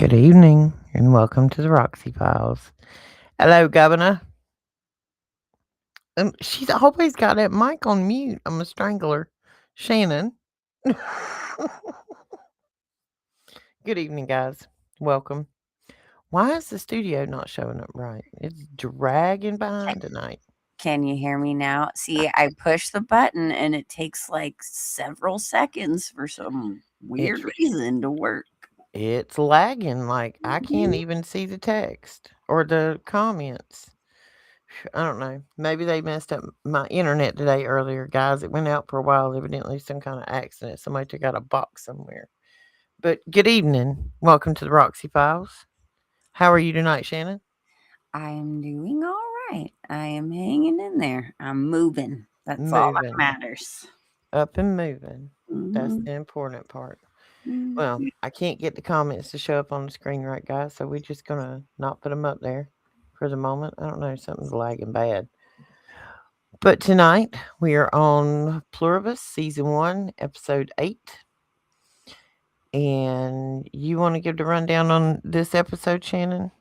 Good evening, and welcome to the Roxy Files. Hello, Governor. She's always got that mic on mute. I'm a strangler. Shannon. Good evening, guys. Welcome. Why is the studio not showing up right? It's dragging behind tonight. Can you hear me now? See, I push the button and it takes like several seconds for some weird reason to work. It's lagging. Like, I can't even see the text or the comments. I don't know. Maybe they messed up my internet today earlier, guys. It went out for a while. Evidently, some kind of accident. Somebody took out a box somewhere. But good evening. Welcome to the Roxy Files. How are you tonight, Shannon? I am doing all right. I am hanging in there. I'm moving. That's all that Moving. matters. Up and moving. That's Mhm. the important part. Mm. Well, I can't get the comments to show up on the screen right, guys. So we're just going to not put them up there for the moment. I don't know. Something's lagging bad. But tonight we are on Pluribus, Season 1, Episode 8. And you want to give the rundown on this episode, Shannon?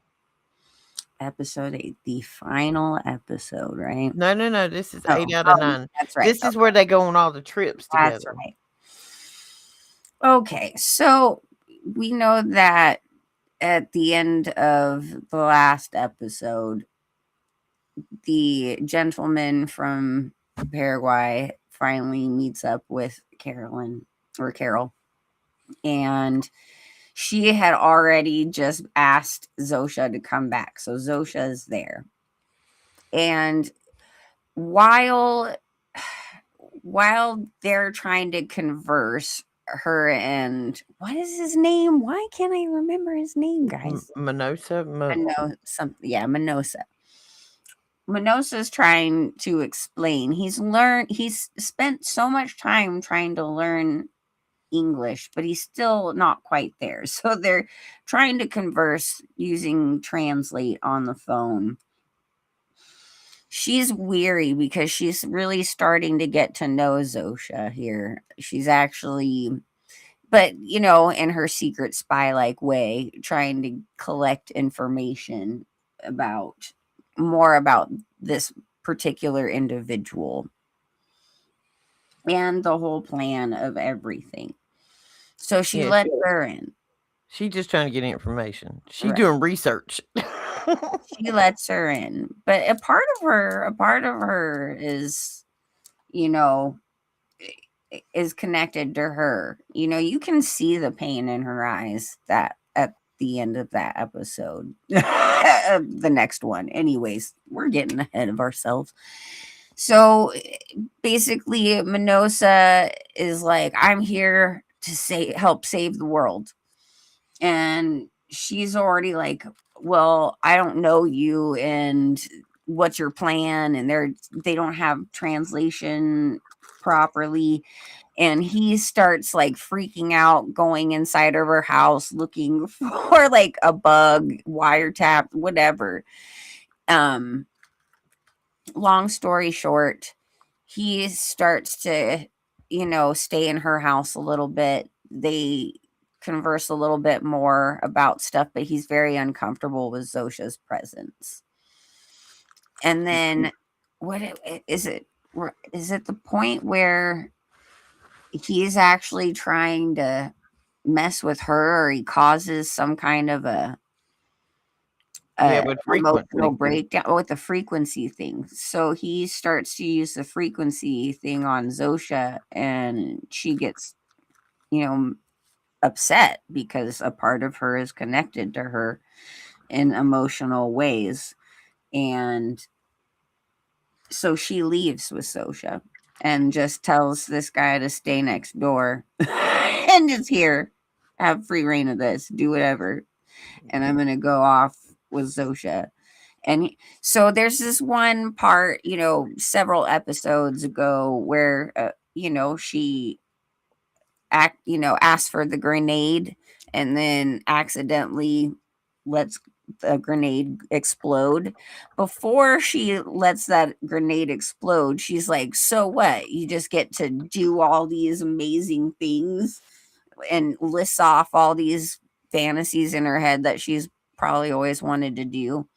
Episode 8, the final episode, right? No. This is Oh, 8 out of 9. that's right. This is where they go on all the trips That's together. right. Okay, so we know that at the end of the last episode, the gentleman from Paraguay finally meets up with Carol, and she had already just asked Zosha to come back. So Zosha is there. And while they're trying to converse, her and what is his name? Why can't I remember his name, guys? Minosa? Minosa. Minosa's trying to explain. He's spent so much time trying to learn English, but he's still not quite there. So they're trying to converse using Translate on the phone. She's weary because she's really starting to get to know Zosha here. She's actually, but in her secret spy like way, trying to collect information about more about this particular individual and the whole plan of everything. So she lets her in. She's just trying to get information. She's Right. doing research. She lets her in. But a part of her is connected to her. You can see the pain in her eyes that at the end of that episode. The next one. Anyways, we're getting ahead of ourselves. So basically, Minosa is like, I'm here to help save the world. And she's already like, well, I don't know you and what's your plan? And they don't have translation properly. And he starts like freaking out, going inside of her house looking for like a bug, wiretap, whatever. Long story short, he starts to, stay in her house a little bit. They converse a little bit more about stuff, but he's very uncomfortable with Zosha's presence. And then what is it? Is it the point where he's actually trying to mess with her, or he causes some kind of a with emotional frequency. breakdown with the frequency thing? So he starts to use the frequency thing on Zosha, and she gets, upset because a part of her is connected to her in emotional ways. And so she leaves with Zosha and just tells this guy to stay next door and just here, have free reign of this, do whatever. And I'm going to go off with Zosha. And so there's this one part, several episodes ago where, she asks for the grenade and then accidentally lets the grenade explode. Before she lets that grenade explode, she's like, so what? You just get to do all these amazing things, and lists off all these fantasies in her head that she's probably always wanted to do,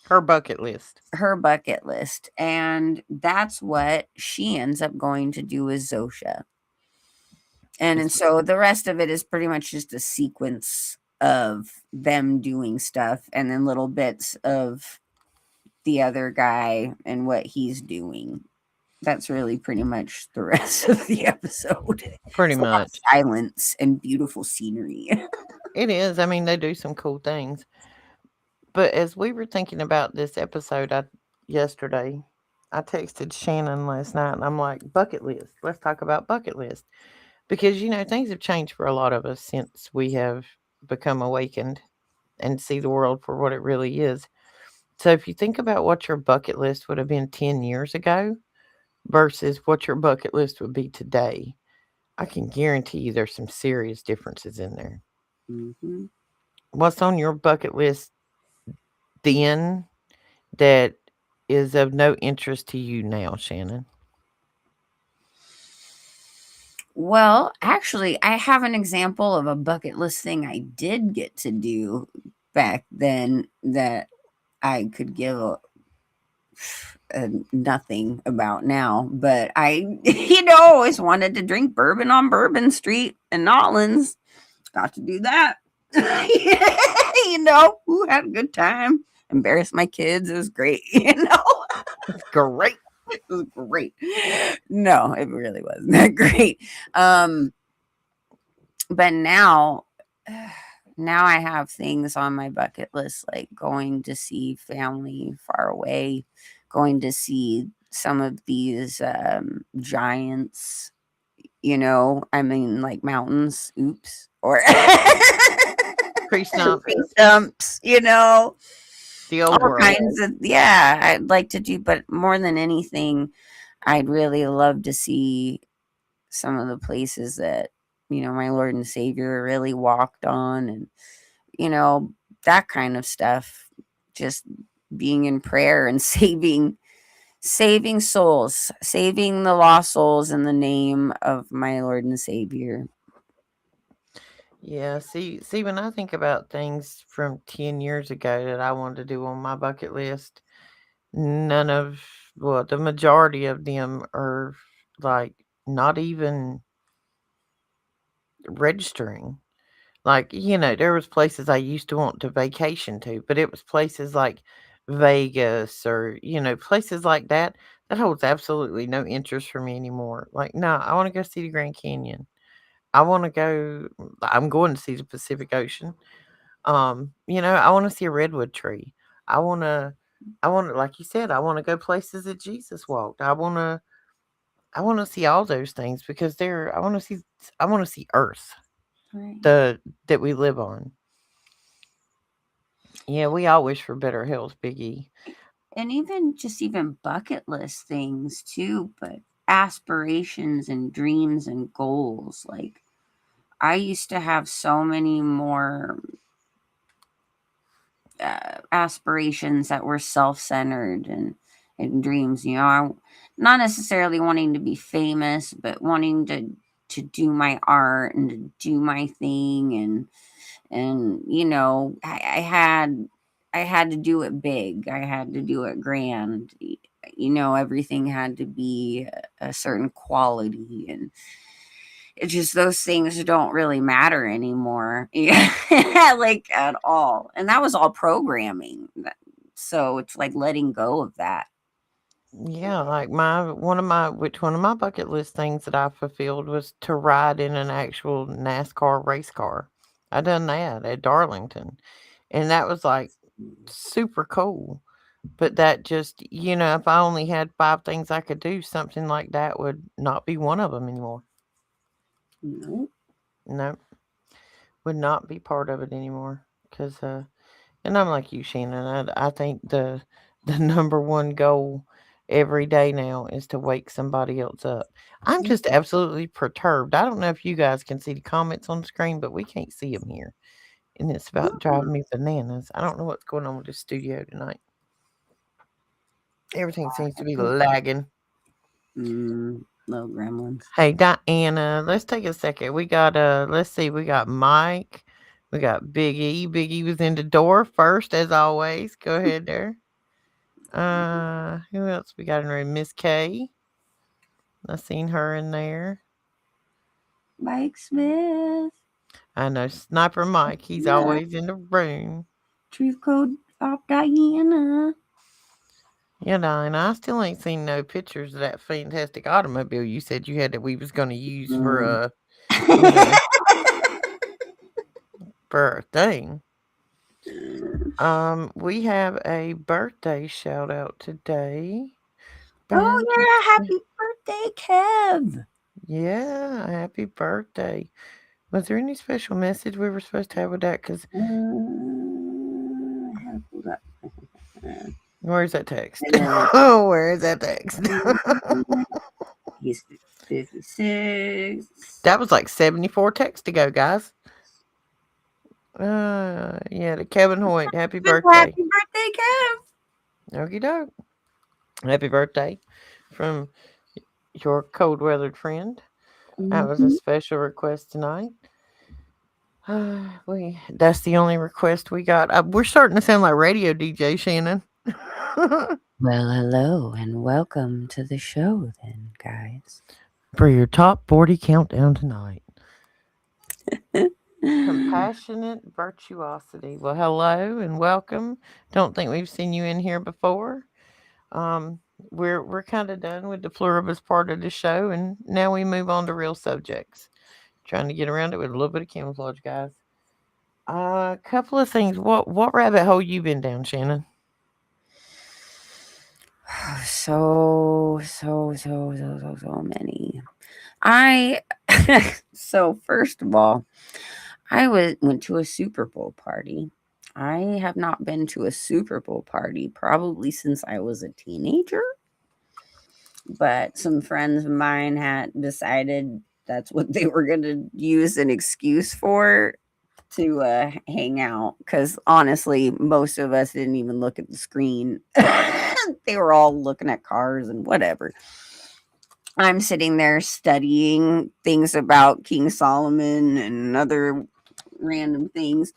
Her bucket list. her bucket list. And that's what she ends up going to do with Zosha. And It's so the rest of it is pretty much just a sequence of them doing stuff and then little bits of the other guy and what he's doing. That's really pretty much the rest of the episode. pretty It's a lot of much. silence and beautiful scenery. It is. I mean, they do some cool things. But as we were thinking about this episode yesterday, I texted Shannon last night and I'm like, bucket list. Let's talk about bucket list. Because, things have changed for a lot of us since we have become awakened and see the world for what it really is. So if you think about what your bucket list would have been 10 years ago versus what your bucket list would be today, I can guarantee you there's some serious differences in there. Mhm. What's on your bucket list then that is of no interest to you now, Shannon? Well, actually, I have an example of a bucket list thing I did get to do back then that I could give nothing about now. But I, always wanted to drink bourbon on Bourbon Street in Nolans. Got to do that. Who had a good time. Embarrassed my kids. It was great. Great. It was great. No, it really wasn't that great. But now I have things on my bucket list like going to see family far away, going to see some of these giants, I mean like mountains, oops, or Tree stumps. tree stumps, The old all world. kinds of, yeah, I'd like to do, but more than anything, I'd really love to see some of the places that, my Lord and Savior really walked on, and, you know, that kind of stuff. Just being in prayer and saving souls, saving the lost souls in the name of my Lord and Savior. Yeah, see, when I think about things from 10 years ago that I wanted to do on my bucket list, none of, well, the majority of them are like not even registering. Like, there was places I used to want to vacation to, but it was places like Vegas or, places like that. That holds absolutely no interest for me anymore. Like, no, I want to go see the Grand Canyon. I'm going to see the Pacific Ocean. I want to see a redwood tree. I want to, like you said, I want to go places that Jesus walked. I want to see all those things because I want to see Earth, Right. the that we live on. Yeah, we all wish for better health, Biggie. And even bucket list things too, but aspirations and dreams and goals. Like, I used to have so many more aspirations that were self-centered and dreams. Not necessarily wanting to be famous, but wanting to do my art and to do my thing, and I had to do it big. I had to do it grand. Everything had to be a certain quality, and it's just those things don't really matter anymore. Yeah, like at all. And that was all programming. So it's like letting go of that. Yeah, like one of my bucket list things that I fulfilled was to ride in an actual NASCAR race car. I done that at Darlington, and that was like super cool. But that just, if I only had 5 things I could do, something like that would not be one of them anymore. No. No, would not be part of it anymore. Cause, and I'm like you, Shannon. I think the number one goal every day now is to wake somebody else up. I'm just absolutely perturbed. I don't know if you guys can see the comments on the screen, but we can't see them here, and it's about driving me bananas. I don't know what's going on with the studio tonight. Everything seems to be lagging. Little gremlins. Hey, Diana, let's take a second. We got let's see, we got Mike, We got Big E. Big E was in the door first, as always. Go ahead there. Who else we got in the room? Miss K. I seen her in there. Mike Smith. I know Sniper Mike. He's Yeah. always in the room. Truth Code of Diana. You know, and I still ain't seen no pictures of that fantastic automobile you said you had that we was going to use for Mm. you know, for a thing. We have a birthday shout out today. Oh Bam. yeah, happy birthday, Kev. Yeah, happy birthday. Was there any special message we were supposed to have with that? Because Hold up. where's that text? Uh, Oh, where is that text? He's 56. That was like 74 texts to go, guys. Yeah, to Kevin Hoyt. Happy birthday. Happy birthday, Kev. Okie doke. Happy birthday from your cold weathered friend. That was a Mhm. special request tonight. That's the only request we got. We're starting to sound like radio DJ Shannon. Well, hello and welcome to the show, then, guys. For your top 40 countdown tonight. Compassionate virtuosity. Well, hello and welcome. Don't think we've seen you in here before. Um, we're kind of done with the pluribus part of the show, and now we move on to real subjects. Trying to get around it with a little bit of camouflage, guys. A couple of things. What rabbit hole you been down, Shannon? So many. I so first of all, went to a Super Bowl party. I have not been to a Super Bowl party probably since I was a teenager. But some friends of mine had decided that's what they were going to use an excuse for to hang out. Because honestly, most of us didn't even look at the screen. They were all looking at cars and whatever. I'm sitting there studying things about King Solomon and other random things.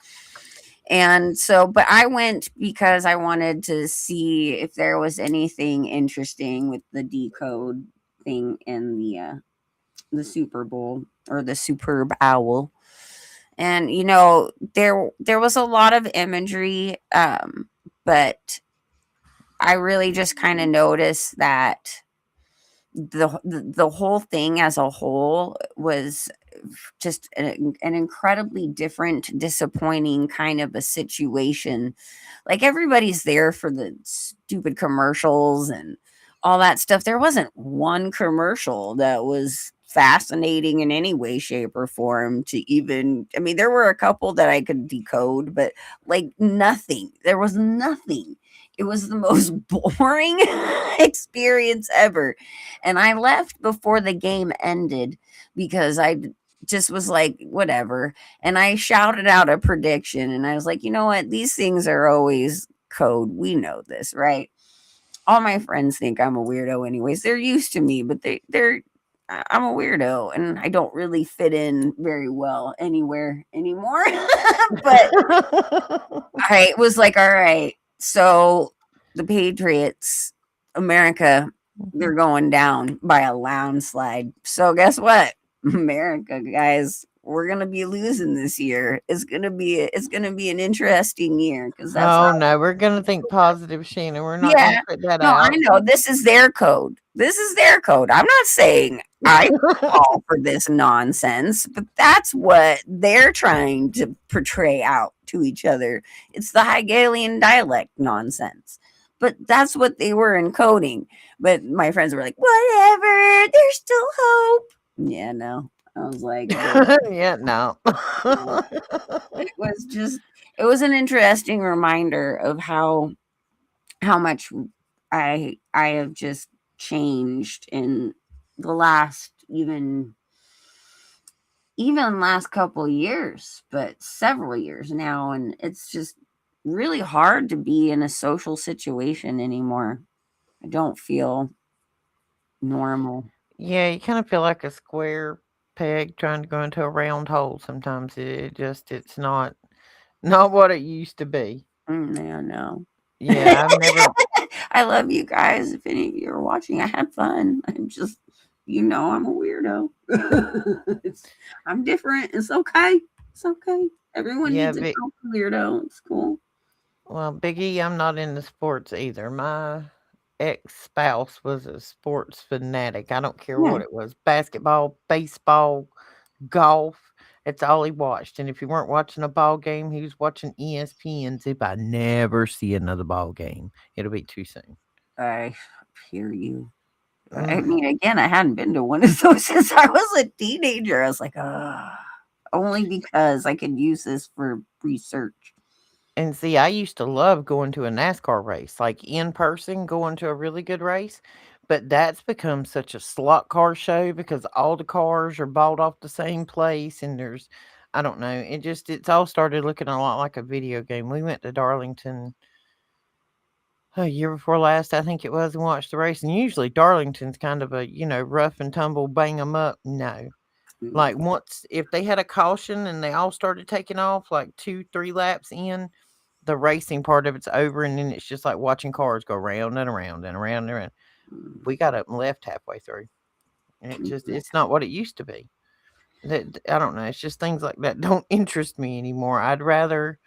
And so, but I went because I wanted to see if there was anything interesting with the decode thing in the Super Bowl or the Superb Owl. And there was a lot of imagery, but I really just kind of noticed that the whole thing as a whole was just an incredibly different, disappointing kind of a situation. Like everybody's there for the stupid commercials and all that stuff. There wasn't one commercial that was fascinating in any way, shape, or form to even, I mean, there were a couple that I could decode, but like nothing. There was nothing. It was the most boring experience ever. And I left before the game ended because I just was like, whatever. And I shouted out a prediction and I was like, you know what? These things are always code. We know this, right? All my friends think I'm a weirdo anyways. They're used to me, but I'm a weirdo and I don't really fit in very well anywhere anymore. But I was like, all right, so the Patriots, America, they're going down by a landslide. So guess what? America, guys, we're gonna be losing this year. It's gonna be an interesting year because that's Oh no, we're gonna think positive, Shannon. We're not gonna yeah. put that No, I out. know this is their code. This is their code. I'm not saying I fall for this nonsense, but that's what they're trying to portray out to each other. It's the Hegelian dialect nonsense. But that's what they were encoding. But my friends were like, whatever, there's still hope. Yeah, no. I was like, Yeah, no. it was just, it was an interesting reminder of how much I have just changed in the last even last couple years, but several years now, and it's just really hard to be in a social situation anymore. I don't feel normal. Yeah, you kind of feel like a square peg trying to go into a round hole sometimes. It's not. Not what it used to be. Yeah, no. Yeah, I've never. I love you guys. If any of you are watching, I had fun. I'm just, I'm a weirdo. I'm different. It's okay. It's okay. Everyone Yeah, needs a big. weirdo. It's cool. Well, Big E, I'm not into sports either. My ex spouse was a sports fanatic. I don't care Yeah. what it was, basketball, baseball, golf. It's all he watched. And if he weren't watching a ball game, he was watching ESPN. If I never see another ball game, it'll be too soon. I hear you. I Mm. mean, again, I hadn't been to one of those since I was a teenager. I was like, only because I could use this for research. And see, I used to love going to a NASCAR race, like in person, going to a really good race. But that's become such a slot car show because all the cars are bought off the same place. And I don't know, it's all started looking a lot like a video game. We went to Darlington a year before last, I think it was, and watched the race. And usually Darlington's kind of a, rough and tumble, bang 'em up. No. Like Mm, once, if they had a caution and they all started taking off like 2, 3 laps in, the racing part of it's over, and then it's just like watching cars go round and around and around and around. mm, We got up and left halfway through, and mm. it's not what it used to be. That I don't know. It's just things like that don't interest me anymore. I'd rather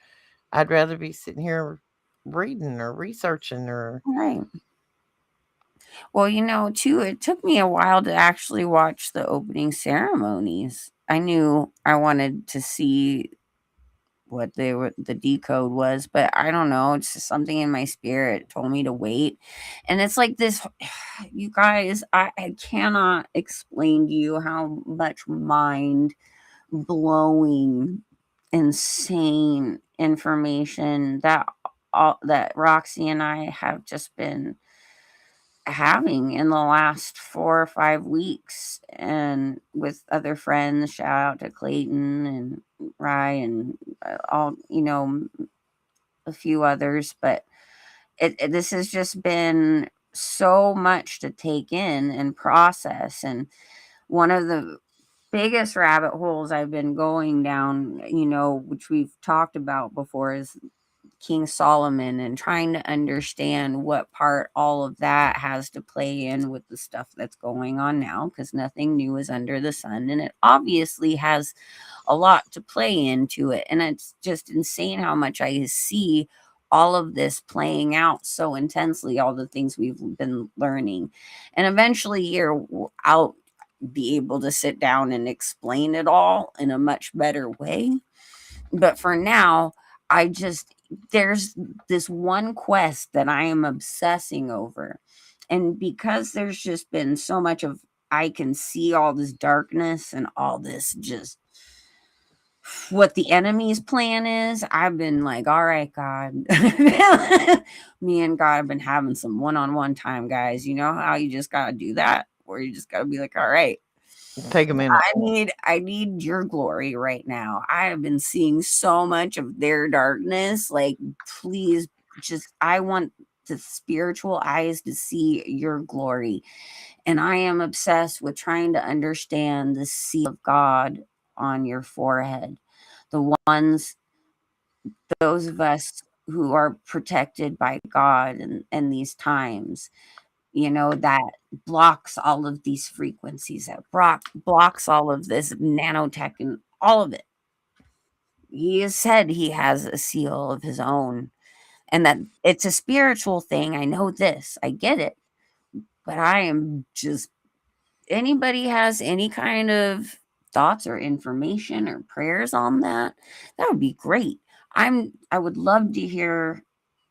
be sitting here reading or researching or Right. Well, too, it took me a while to actually watch the opening ceremonies. I knew I wanted to see what the decode was, but I don't know, it's just something in my spirit told me to wait. And it's like this, you guys, I cannot explain to you how much mind blowing, insane information that Roxy and I have just been having in the last 4 or 5 weeks, and with other friends. Shout out to Clayton and Rye and all, a few others. But this has just been so much to take in and process. And one of the biggest rabbit holes I've been going down, which we've talked about before, is King Solomon, and trying to understand what part all of that has to play in with the stuff that's going on now, because nothing new is under the sun. And it obviously has a lot to play into it. And it's just insane how much I see all of this playing out so intensely, all the things we've been learning. And eventually, here, I'll be able to sit down and explain it all in a much better way. But for now, there's this one quest that I am obsessing over. And because there's just been so much of, I can see all this darkness and all this, just what the enemy's plan is, I've been like, all right, God. Me and God have been having some one-on-one time, guys. You know how you just gotta do that? Where you just gotta be like, all right, take a minute. I need your glory right now. I have been seeing so much of their darkness. Like, please, just, I want the spiritual eyes to see your glory. And I am obsessed with trying to understand the seal of God on your forehead. The ones, those of us who are protected by God in these times, that blocks all of these frequencies, that blocks all of this nanotech and all of it. He has said he has a seal of his own, and that it's a spiritual thing. I know this, I get it, but I am just, anybody has any kind of thoughts or information or prayers on that, that would be great. I would love to hear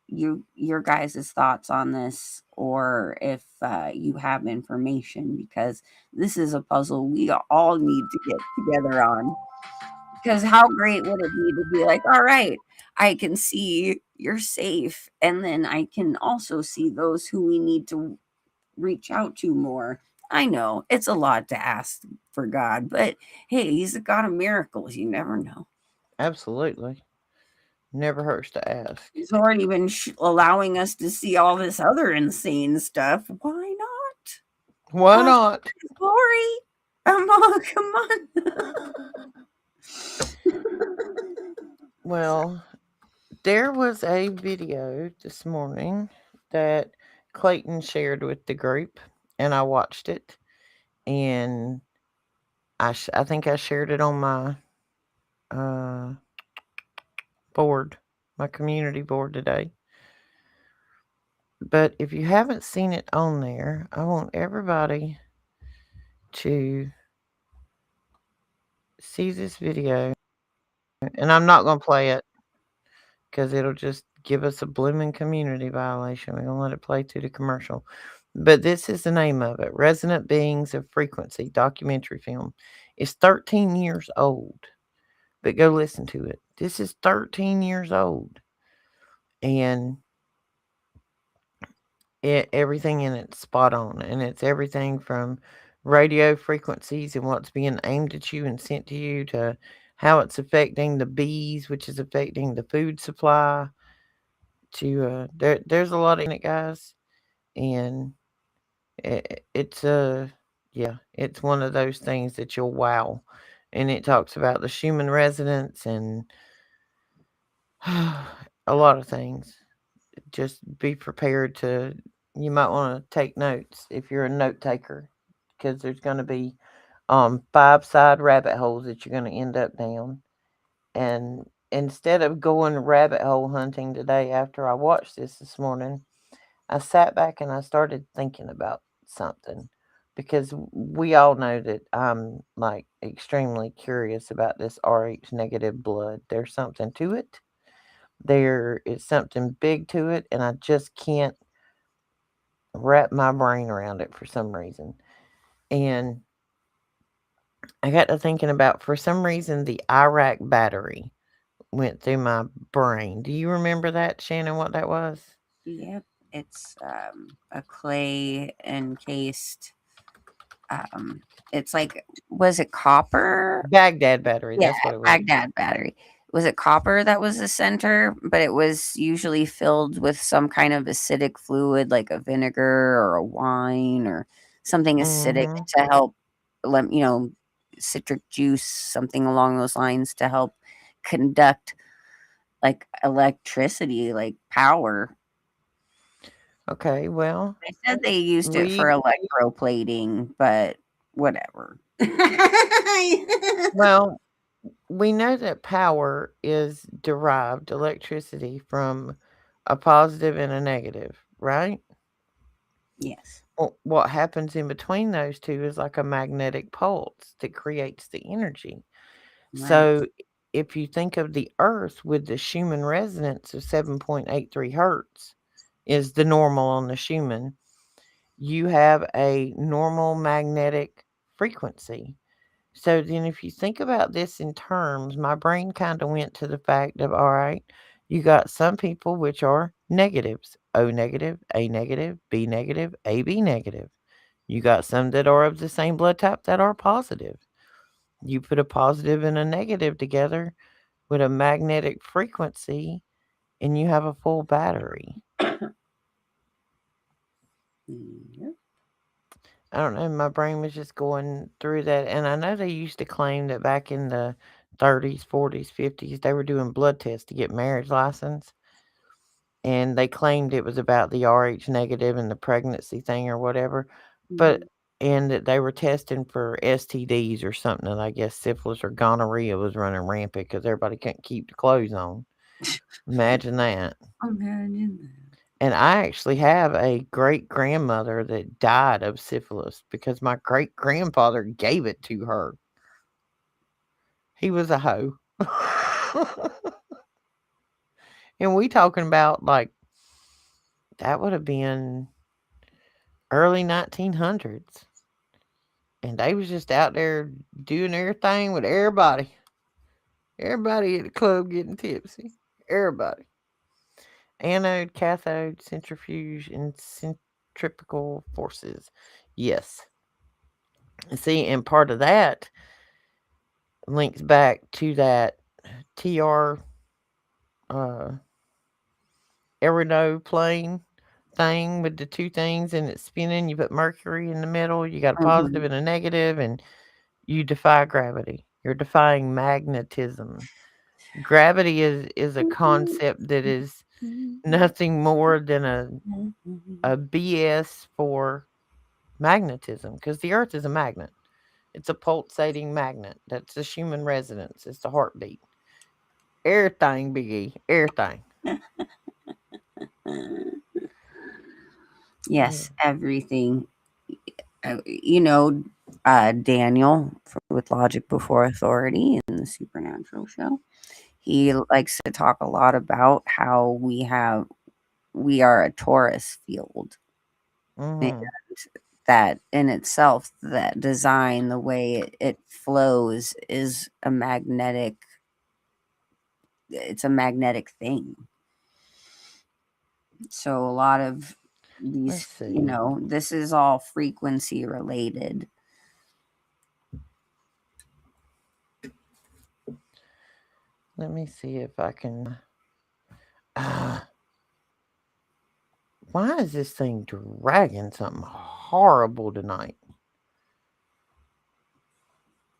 your guys' thoughts on this, or if you have information, because this is a puzzle we all need to get together on. Because how great would it be to be like, all right, I can see you're safe, and then I can also see those who we need to reach out to more. I know it's a lot to ask for God, but hey, he's a God of miracles. You never know. Absolutely, never hurts to ask. He's already been allowing us to see all this other insane stuff. Why not? Why God's not? glory. Come on. Well, There was a video this morning that Clayton shared with the group, and I watched it, and I think I shared it on my uh, board, my community board today. But if you haven't seen it on there, I want everybody to see this video, and I'm not gonna play it because it'll just give us a blooming community violation. We're gonna let it play through the commercial. But this is the name of it: Resonant Beings of Frequency documentary film. It's 13 years old, but go listen to it. This is 13 years old, and everything in it's spot on, and it's everything from radio frequencies and what's being aimed at you and sent to you to how it's affecting the bees, which is affecting the food supply. To there's a lot in it, guys, and it's yeah, it's one of those things that you'll wow, and it talks about the Schumann resonance and a lot of things. Just be prepared to. You might want to take notes if you're a note taker, because there's going to be 5 side rabbit holes that you're going to end up down. And instead of going rabbit hole hunting today after I watched this morning, I sat back and I started thinking about something, because we all know that I'm like extremely curious about this RH negative blood. There's something to it. There is something big to it, and I just can't wrap my brain around it for some reason. And I got to thinking about, for some reason, the Iraq battery went through my brain. Do you remember that, Shannon, what that was? Yep, it's a clay encased. It's like, was it copper? Baghdad battery, Yeah, that's what it was. Baghdad battery. Was it copper that was the center? But it was usually filled with some kind of acidic fluid, like a vinegar or a wine or something acidic Hmm. to help, citric juice, something along those lines to help conduct like electricity, like power. Okay, well, They said they used it for we electroplating, but whatever. well, we know that power is derived electricity from a positive and a negative, right? Yes. Well, what happens in between those two is like a magnetic pulse that creates the energy. Right. So if you think of the Earth with the Schumann resonance of 7.83 hertz is the normal on the Schumann, you have a normal magnetic frequency. So then if you think about this in terms, my brain kind of went to the fact of, all right, you got some people which are negatives, O negative, A negative, B negative, AB negative. You got some that are of the same blood type that are positive. You put a positive and a negative together with a magnetic frequency, and you have a full battery. Yep. I don't know, my brain was just going through that, and I know they used to claim that back in the 30s, 40s, 50s, they were doing blood tests to get marriage license, and they claimed it was about the RH negative and the pregnancy thing or whatever, but Mhm. and that they were testing for STDs or something, and I guess syphilis or gonorrhea was running rampant because everybody couldn't keep the clothes on. Imagine that. Imagine that. And I actually have a great grandmother that died of syphilis because my great grandfather gave it to her. He was a hoe. And we talking about like that would have been early 1900s. And they was just out there doing their thing with everybody. Everybody at the club getting tipsy. Everybody. Anode, cathode, centrifuge, and centripetal forces. Yes. See, and part of that links back to that TR uh, aeroplane thing with the two things and it's spinning. You put mercury in the middle, you got a positive Mhm. and a negative, and you defy gravity. You're defying magnetism. Gravity is a concept that is nothing more than a BS for magnetism, because the Earth is a magnet. It's a pulsating magnet. That's the human resonance. It's the heartbeat. Everything, Biggie. Everything. Yeah. Yes, everything. You know, Daniel with Logic Before Authority in the Supernatural show. He likes to talk a lot about how we are a torus field. And Mm-hmm. that in itself, that design, the way it flows, is a magnetic. It's a magnetic thing. So a lot of Let's these, see. this is all frequency related. Let me see if I can. Uh, why is this thing dragging something horrible tonight?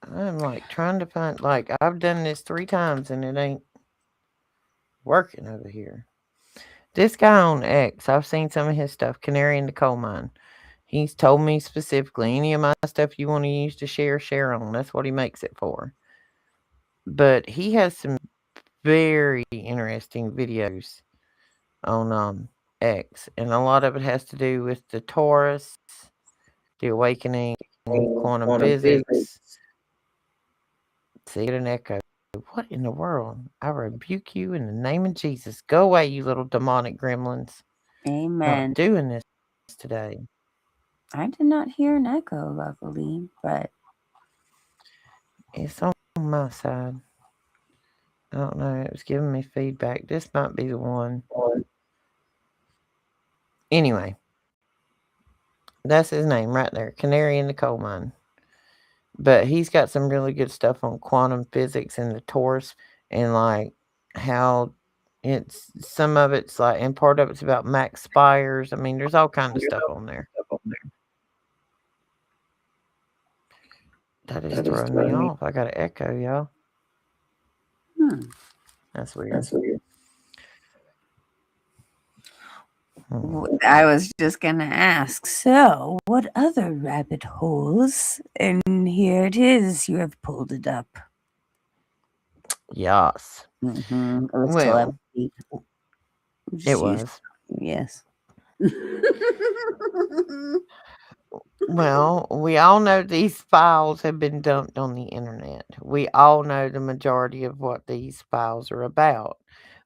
I'm like trying to find. Like, I've done this 3 times and it ain't working over here. This guy on X, I've seen some of his stuff, Canary in the Coal Mine. He's told me specifically any of my stuff you want to use to share on. That's what he makes it for. But he has some very interesting videos on X, and a lot of it has to do with the Taurus, the awakening, quantum Quantum physics. physics. See, get an echo. What in the world? I rebuke you in the name of Jesus. Go away, you little demonic gremlins. Not Amen. doing this today. I did not hear an echo, luckily, but It's on my side. I don't know. It was giving me feedback. This might be the one. Anyway, that's his name right there, Canary in the Coal Mine. But he's got some really good stuff on quantum physics and the torus, and like how it's some of it's like, and part of it's about Max Spires. I mean, there's all kind of stuff on there. That is that is throwing me throwing me. off. I got an echo, y'all. Hmm, That's weird. that's weird. Hmm. I was just gonna ask. So, what other rabbit holes? And here it is. You have pulled it up. Yes. It was Well, telepathy. it Just use. was. Yes. Well, we all know these files have been dumped on the internet. We all know the majority of what these files are about.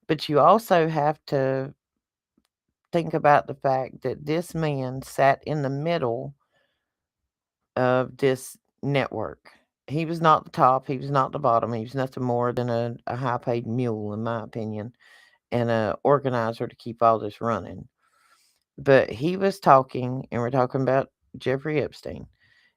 But you also have to think about the fact that this man sat in the middle of this network. He was not the top, he was not the bottom, he was nothing more than a high paid mule, in my opinion, and a organizer to keep all this running. But he was talking, and we're talking about Jeffrey Epstein.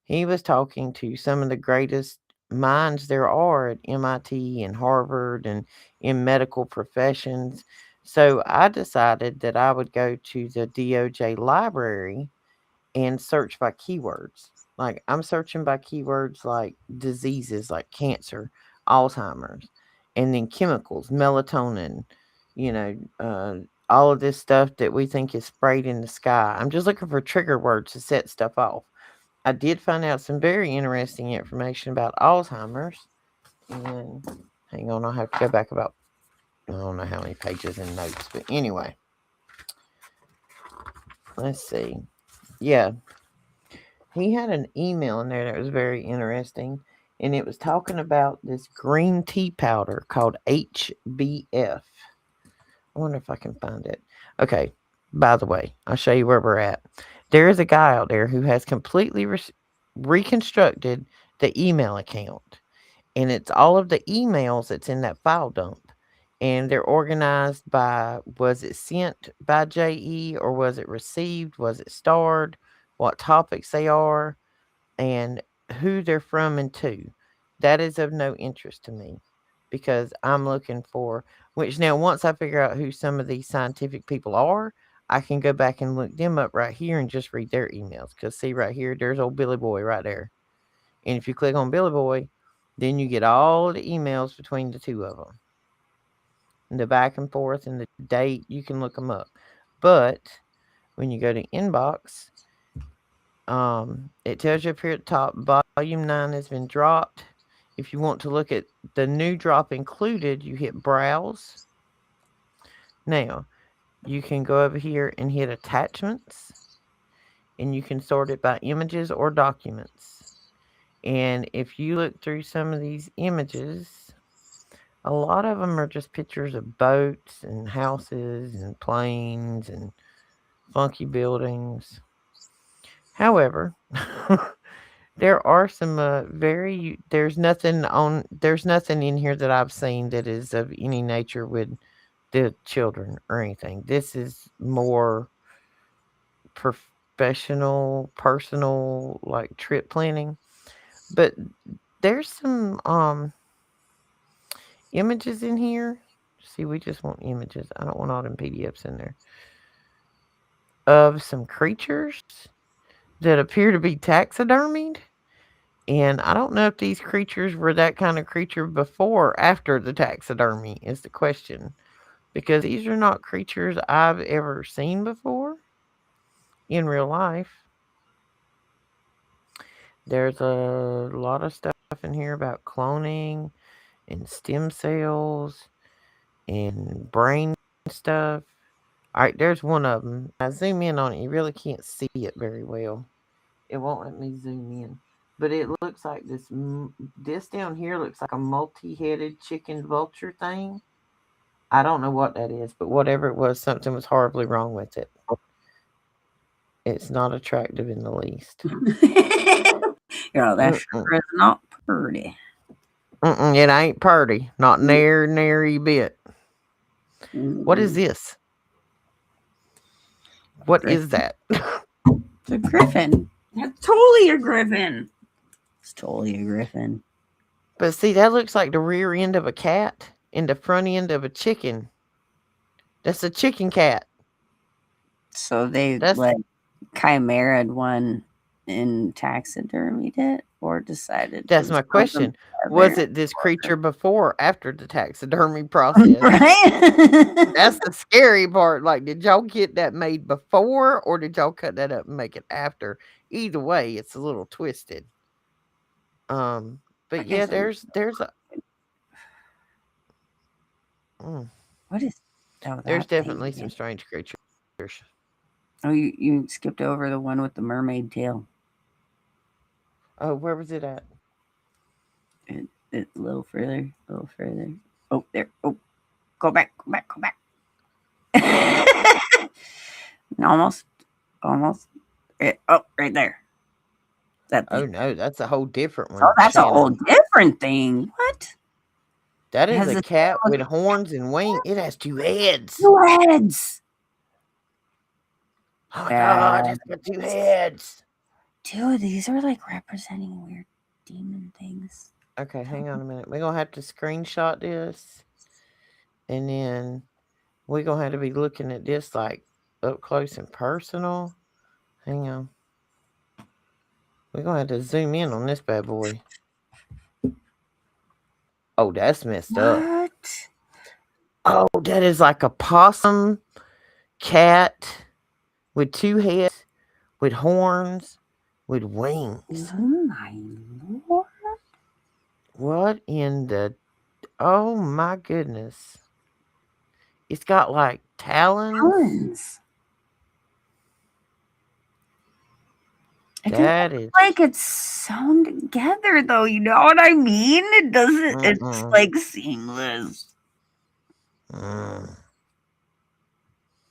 He was talking to some of the greatest minds there are at MIT and Harvard and in medical professions. So I decided that I would go to the DOJ library and search by keywords. Like, I'm searching by keywords like diseases like cancer, Alzheimer's, and then chemicals, melatonin, you know, all of this stuff that we think is sprayed in the sky. I'm just looking for trigger words to set stuff off. I did find out some very interesting information about Alzheimer's. And hang on, I'll have to go back about, I don't know how many pages in notes, but anyway, let's see. Yeah, he had an email in there that was very interesting, and it was talking about this green tea powder called HBF. I wonder if I can find it. Okay, by the way, I'll show you where we're at. There is a guy out there who has completely reconstructed the email account, and it's all of the emails that's in that file dump. And they're organized by, was it sent by JE or was it received? Was it starred? What topics they are? And who they're from and to. That is of no interest to me because I'm looking for, which now once I figure out who some of these scientific people are, I can go back and look them up right here and just read their emails. Because see right here, there's old Billy Boy right there. And if you click on Billy Boy, then you get all the emails between the two of them. and the back and forth and the date. You can look them up. But when you go to inbox, it tells you up here at the top, volume 9 has been dropped. If you want to look at the new drop included, you hit browse. Now, you can go over here and hit attachments, and you can sort it by images or documents. And if you look through some of these images, a lot of them are just pictures of boats and houses and planes and funky buildings. However, there are some there's nothing in here that I've seen that is of any nature with the children or anything. This is more professional, personal, like trip planning. But there's some images in here. See, we just want images. I don't want all them PDFs in there. Of some creatures that appear to be taxidermied. And I don't know if these creatures were that kind of creature before or after the taxidermy, is the question. Because these are not creatures I've ever seen before in real life. There's a lot of stuff in here about cloning and stem cells and brain stuff. All right, there's one of them. I zoom in on it. You really can't see it very well. It won't let me zoom in. But it looks like this down here looks like a multi-headed chicken vulture thing. I don't know what that is, but whatever it was, something was horribly wrong with it. It's not attractive in the least. That sure is not pretty. It ain't purty. Not nary bit. What is this? What is that? It's a griffin. That's totally a griffin. It's totally a griffin. But see, that looks like the rear end of a cat and the front end of a chicken. That's a chicken cat. So they like chimeraed one in taxidermied it, or decided. That's my question. Was it this creature before or after the taxidermy process? Right? That's the scary part. Like, did y'all get that made before, or did y'all cut that up and make it after? Either way, it's a little twisted. But yeah, there's a what is there's definitely some strange creatures. Oh, you skipped over the one with the mermaid tail. Oh, where was it at? A little further, a little further. Oh, there. Oh, go back. Almost. Oh, right there. Oh no, that's a whole different one. Oh, that's a whole different thing. What? That is a cat with horns and wings. It has 2 heads. 2 heads. Oh my god, it's got 2 heads. 2 of these are like representing weird demon things. Okay, hang on a minute. We're gonna have to screenshot this, and then we're gonna have to be looking at this like up close and personal. Hang on. We're gonna have to zoom in on this bad boy. Oh, that's messed up. Oh, that is like a possum cat with 2 heads, with horns, with wings. Oh my lord. What in the... Oh my goodness. It's got like talons. That is like it's sewn together though, you know what I mean? It doesn't it's like seamless. I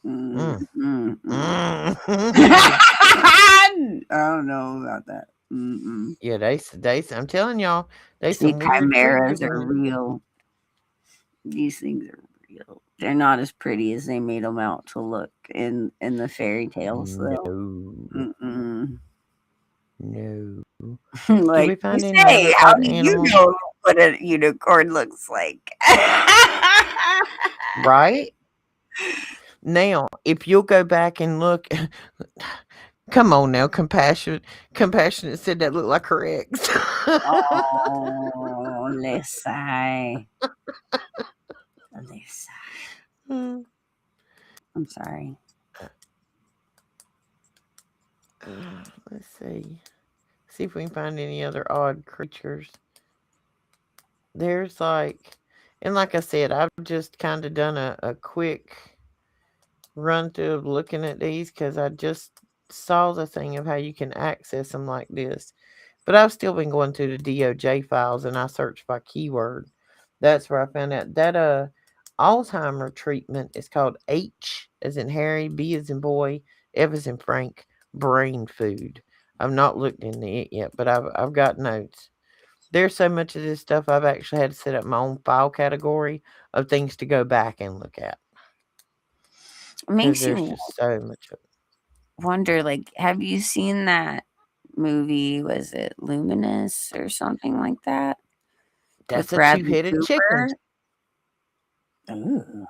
don't know about that. Yeah, they I'm telling y'all, they see some weird chimeras are real. These things are real. They're not as pretty as they made them out to look in the fairy tales though. No. Like you say, how do you know what a unicorn looks like? Right? Now, if you'll go back and look, come on now, Compassionate said that looked like her ex. Oh, let's sigh. Mm. I'm sorry. Let's see if we can find any other odd creatures. There's like, and like I said, I've just kind of done a quick run through of looking at these because I just saw the thing of how you can access them like this. But I've still been going through the DOJ files and I searched by keyword. That's where I found out that Alzheimer treatment is called H as in Harry, B as in boy, F as in Frank, brain food. I've not looked into it yet, but I've got notes. There's so much of this stuff I've actually had to set up my own file category of things to go back and look at It because makes there's you just so much of it. wonder, like, have you seen that movie? Was it Luminous or something like that with That's a Bradley two-headed chicken. Cooper? Ooh,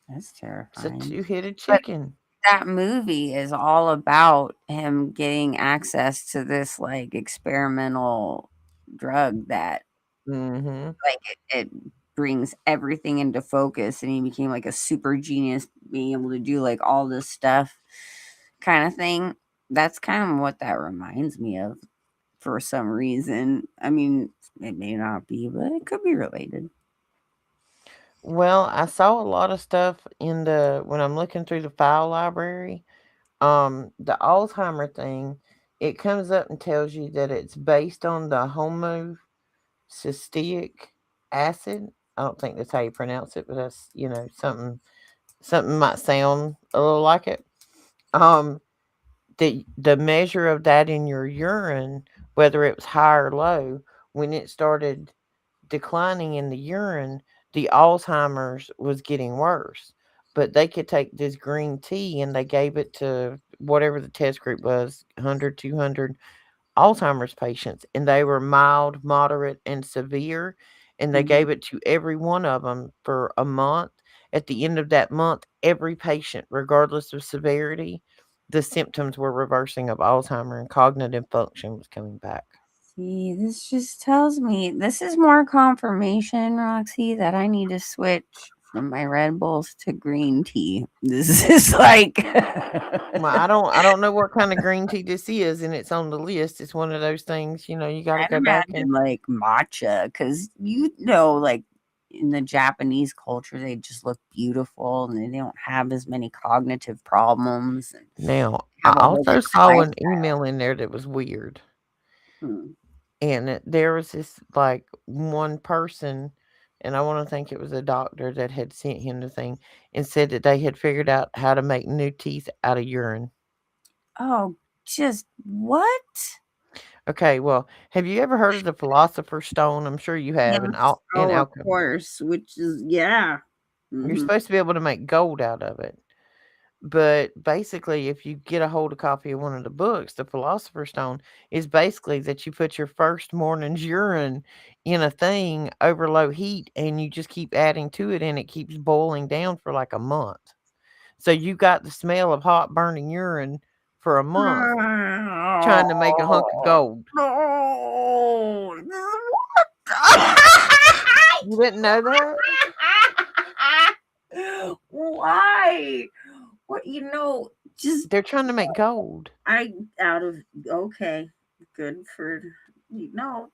that's It's a terrifying. two-headed But chicken. that movie is all about him getting access to this like experimental drug that Mhm. like it brings everything into focus, and he became like a super genius being able to do like all this stuff kind of thing. That's kind of what that reminds me of for some reason. I mean, it may not be, but it could be related. Well, I saw a lot of stuff in the when I'm looking through the file library. The Alzheimer thing, it comes up and tells you that it's based on the homocysteine acid. I don't think that's how you pronounce it, but that's something might sound a little like it. Um, the measure of that in your urine, whether it was high or low, when it started declining in the urine, the Alzheimer's was getting worse. But they could take this green tea and they gave it to whatever the test group was 100, 200 Alzheimer's patients, and they were mild, moderate, and severe. And they Mhm. gave it to every one of them for a month. At the end of that month, every patient, regardless of severity, the symptoms were reversing of Alzheimer and cognitive function was coming back. See, this just tells me this is more confirmation, Roxy, that I need to switch from my Red Bulls to green tea. This is like Well, I don't know what kind of green tea this is, and it's on the list. It's one of those things, you got to I'd go back and imagine like matcha, because like in the Japanese culture, they just look beautiful and they don't have as many cognitive problems and now. I have a whole also different saw life. an email in there that was weird, Hmm. and there was this like one person, and I want to think it was a doctor that had sent him the thing and said that they had figured out how to make new teeth out of urine. Oh, just what? Okay, well, have you ever heard of the philosopher's stone? I'm sure you have Yes. in Oh, of alchemy. course. Which is, yeah. You're Hmm. supposed to be able to make gold out of it. But basically, if you get a hold of copy of one of the books, the Philosopher's Stone is basically that you put your first morning's urine in a thing over low heat and you just keep adding to it and it keeps boiling down for like a month. So you got the smell of hot burning urine for a month trying to make a hunk of gold. No. You didn't know that? Why? What just They're trying to make gold. I out of okay, good for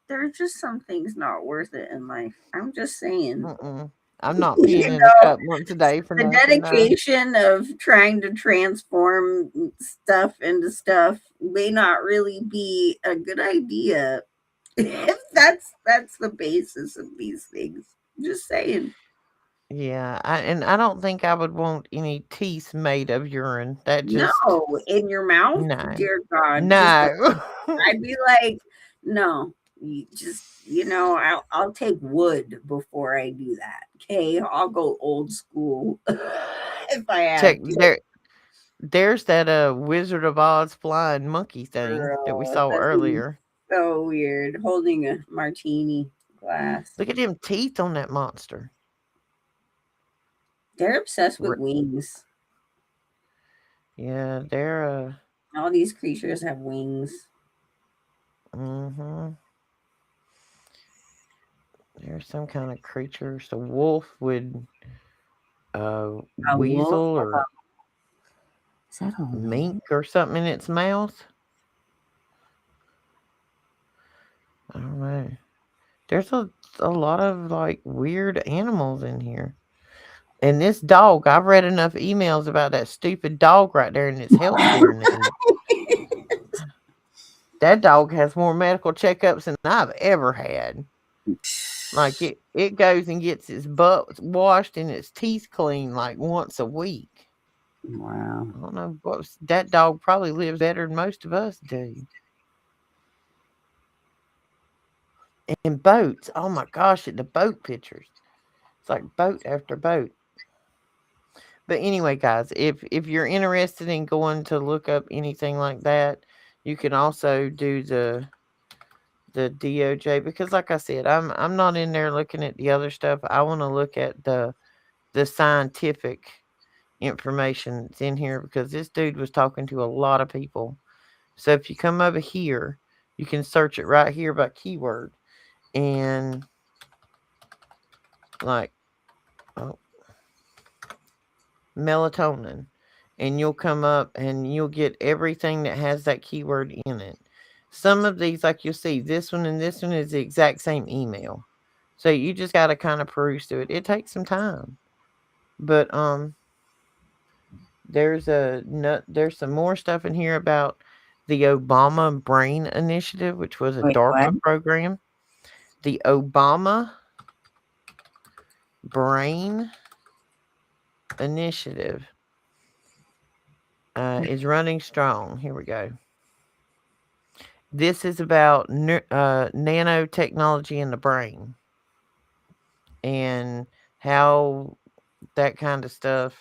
there's just some things not worth it in life. I'm just saying. Mm-mm. I'm not peeing you in a know, cup once a day for the nothing. No. dedication of trying to transform stuff into stuff may not really be a good idea if that's the basis of these things. Just saying. Yeah, and I don't think I would want any teeth made of urine. That No, just in your mouth, no, dear God, just like no. I'd be like, no, you just I'll take wood before I do that. Okay, I'll go old school if I Check have to. there. There's that Wizard of Oz flying monkey thing that we Girl, saw that's earlier. so weird. Holding a martini glass. Look at them teeth on that monster. They're obsessed with R- wings. Yeah, they're All these creatures have wings. mm-hmm. They're some kind of creature. So wolf would A wolf? weasel or Is that a wolf? mink or something in its mouth. I don't know. There's a lot of like weird animals in here. And this dog, I've read enough emails about that stupid dog right there and its healthcare needs. That dog has more medical checkups than I've ever had. Like it goes and gets its butt washed and its teeth cleaned like once a week. Wow. I don't know that dog probably lives better than most of us do. And boats, oh my gosh, at the boat pictures, it's like boat after boat. But anyway, guys, if you're interested in going to look up anything like that, you can also do the DOJ because, like I said, I'm not in there looking at the other stuff. I want to look at the scientific information that's in here because this dude was talking to a lot of people. So if you come over here, you can search it right here by keyword and like oh, melatonin, and you'll come up and you'll get everything that has that keyword in it. Some of these, like you'll see, this one and this one is the exact same email. So you just got to kind of peruse through it. It takes some time. But there's some more stuff in here about the Obama Brain Initiative, which was a Wait, what? DARPA program. The Obama Brain Initiative is running strong. Here we go. This is about nanotechnology in the brain and how that kind of stuff.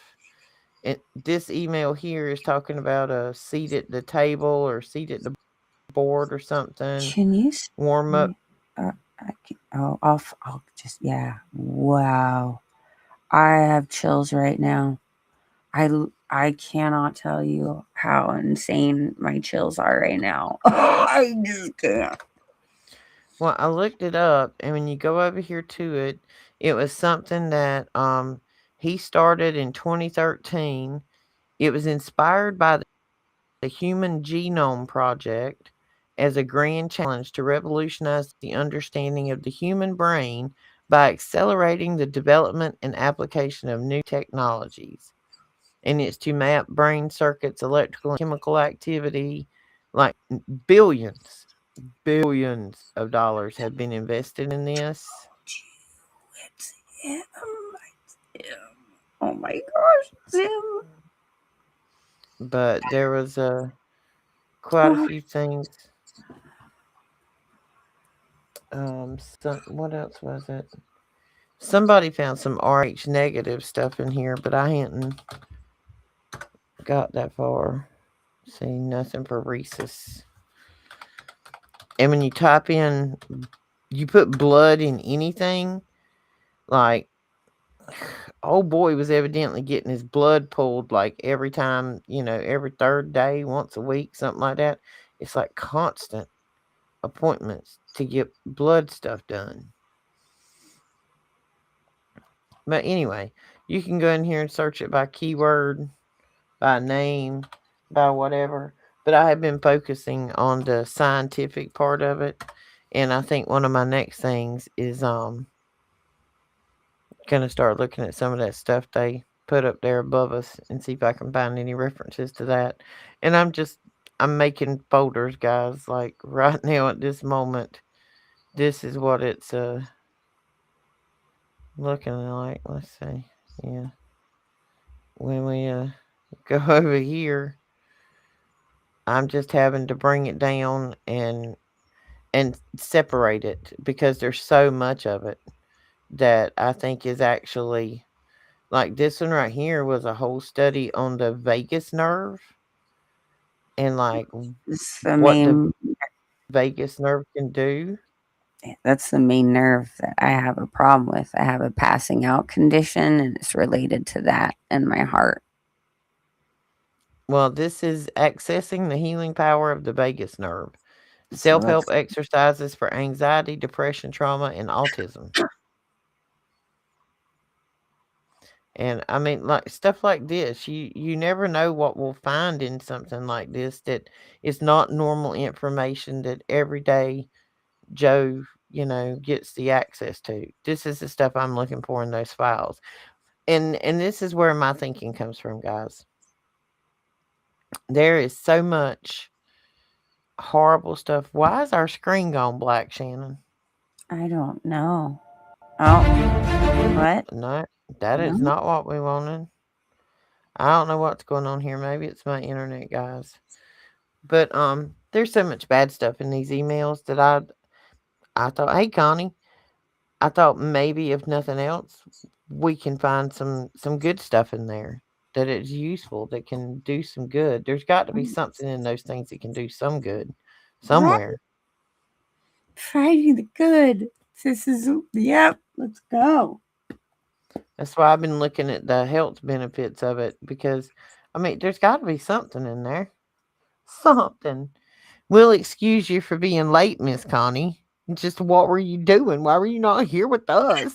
This email here is talking about a seat at the table or seat at the board or something. Can you Warm up. see? I'll just, yeah. Wow. I have chills right now. I cannot tell you how insane my chills are right now. I just can't. Well, I looked it up, and when you go over here to it, it was something that he started in 2013. It was inspired by the Human Genome Project as a grand challenge to revolutionize the understanding of the human brain by accelerating the development and application of new technologies. And it's to map brain circuits, electrical and chemical activity, like billions of dollars have been invested in this. It's him. It's him. Oh my gosh, it's him. But there was quite a Oh, few things. What else was it? Somebody found some RH negative stuff in here, but I hadn't got that far. See, nothing for rhesus. And when you type in, you put blood in anything, like, old boy was evidently getting his blood pulled like every time, every third day, once a week, something like that. It's like constant appointments to get blood stuff done. But anyway, you can go in here and search it by keyword, by name, by whatever. But I have been focusing on the scientific part of it. And I think one of my next things is gonna start looking at some of that stuff they put up there above us and see if I can find any references to that. And I'm making folders, guys. Like right now at this moment, this is what it's looking like. Let's see. Yeah. When we go over here, I'm just having to bring it down and separate it because there's so much of it that I think is actually like this one right here was a whole study on the vagus nerve and like it's the what the main. vagus nerve can do. That's the main nerve that I have a problem with. I have a passing out condition, and it's related to that in my heart. Well, this is accessing the healing power of the vagus nerve. So Self help let's. exercises for anxiety, depression, trauma, and autism. And I mean, like stuff like this, you never know what we'll find in something like this that is not normal information that everyday Joe, gets the access to. This is the stuff I'm looking for in those files. And this is where my thinking comes from, guys. There is so much horrible stuff. Why is our screen gone black, Shannon? I don't know. Oh, what? No, that is No? not what we wanted. I don't know what's going on here. Maybe it's my internet, guys. But there's so much bad stuff in these emails that I thought, hey Connie, I thought maybe if nothing else, we can find some good stuff in there that is useful, that can do some good. There's got to be something in those things that can do some good Right? somewhere. Friday the Good. This is, yep, let's go. That's why I've been looking at the health benefits of it because I mean there's got to be something in there. Something. We'll excuse you for being late, Miss Connie. Just what were you doing? Why were you not here with us?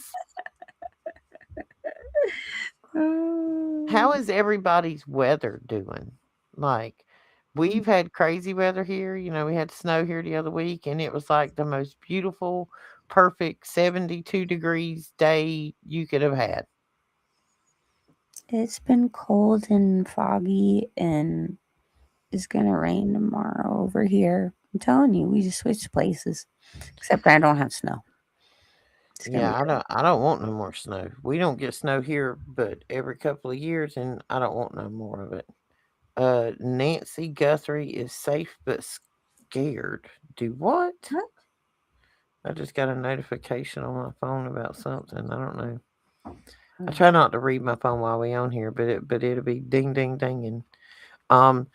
How is everybody's weather doing? Like, we've had crazy weather here. We had snow here the other week, and it was like the most beautiful, perfect 72 degrees day you could have had. It's been cold and foggy, and it's gonna rain tomorrow over here. I'm telling you, we just switched places. Except I don't have snow. It's gonna Yeah, be I don't want no more snow. We don't get snow here, but every couple of years, and I don't want no more of it. Nancy Guthrie is safe but scared. Do what? good. I just got a notification on my phone about something. I don't know. I What? try not to read my phone while we on here, but it'll be ding ding dinging. Um,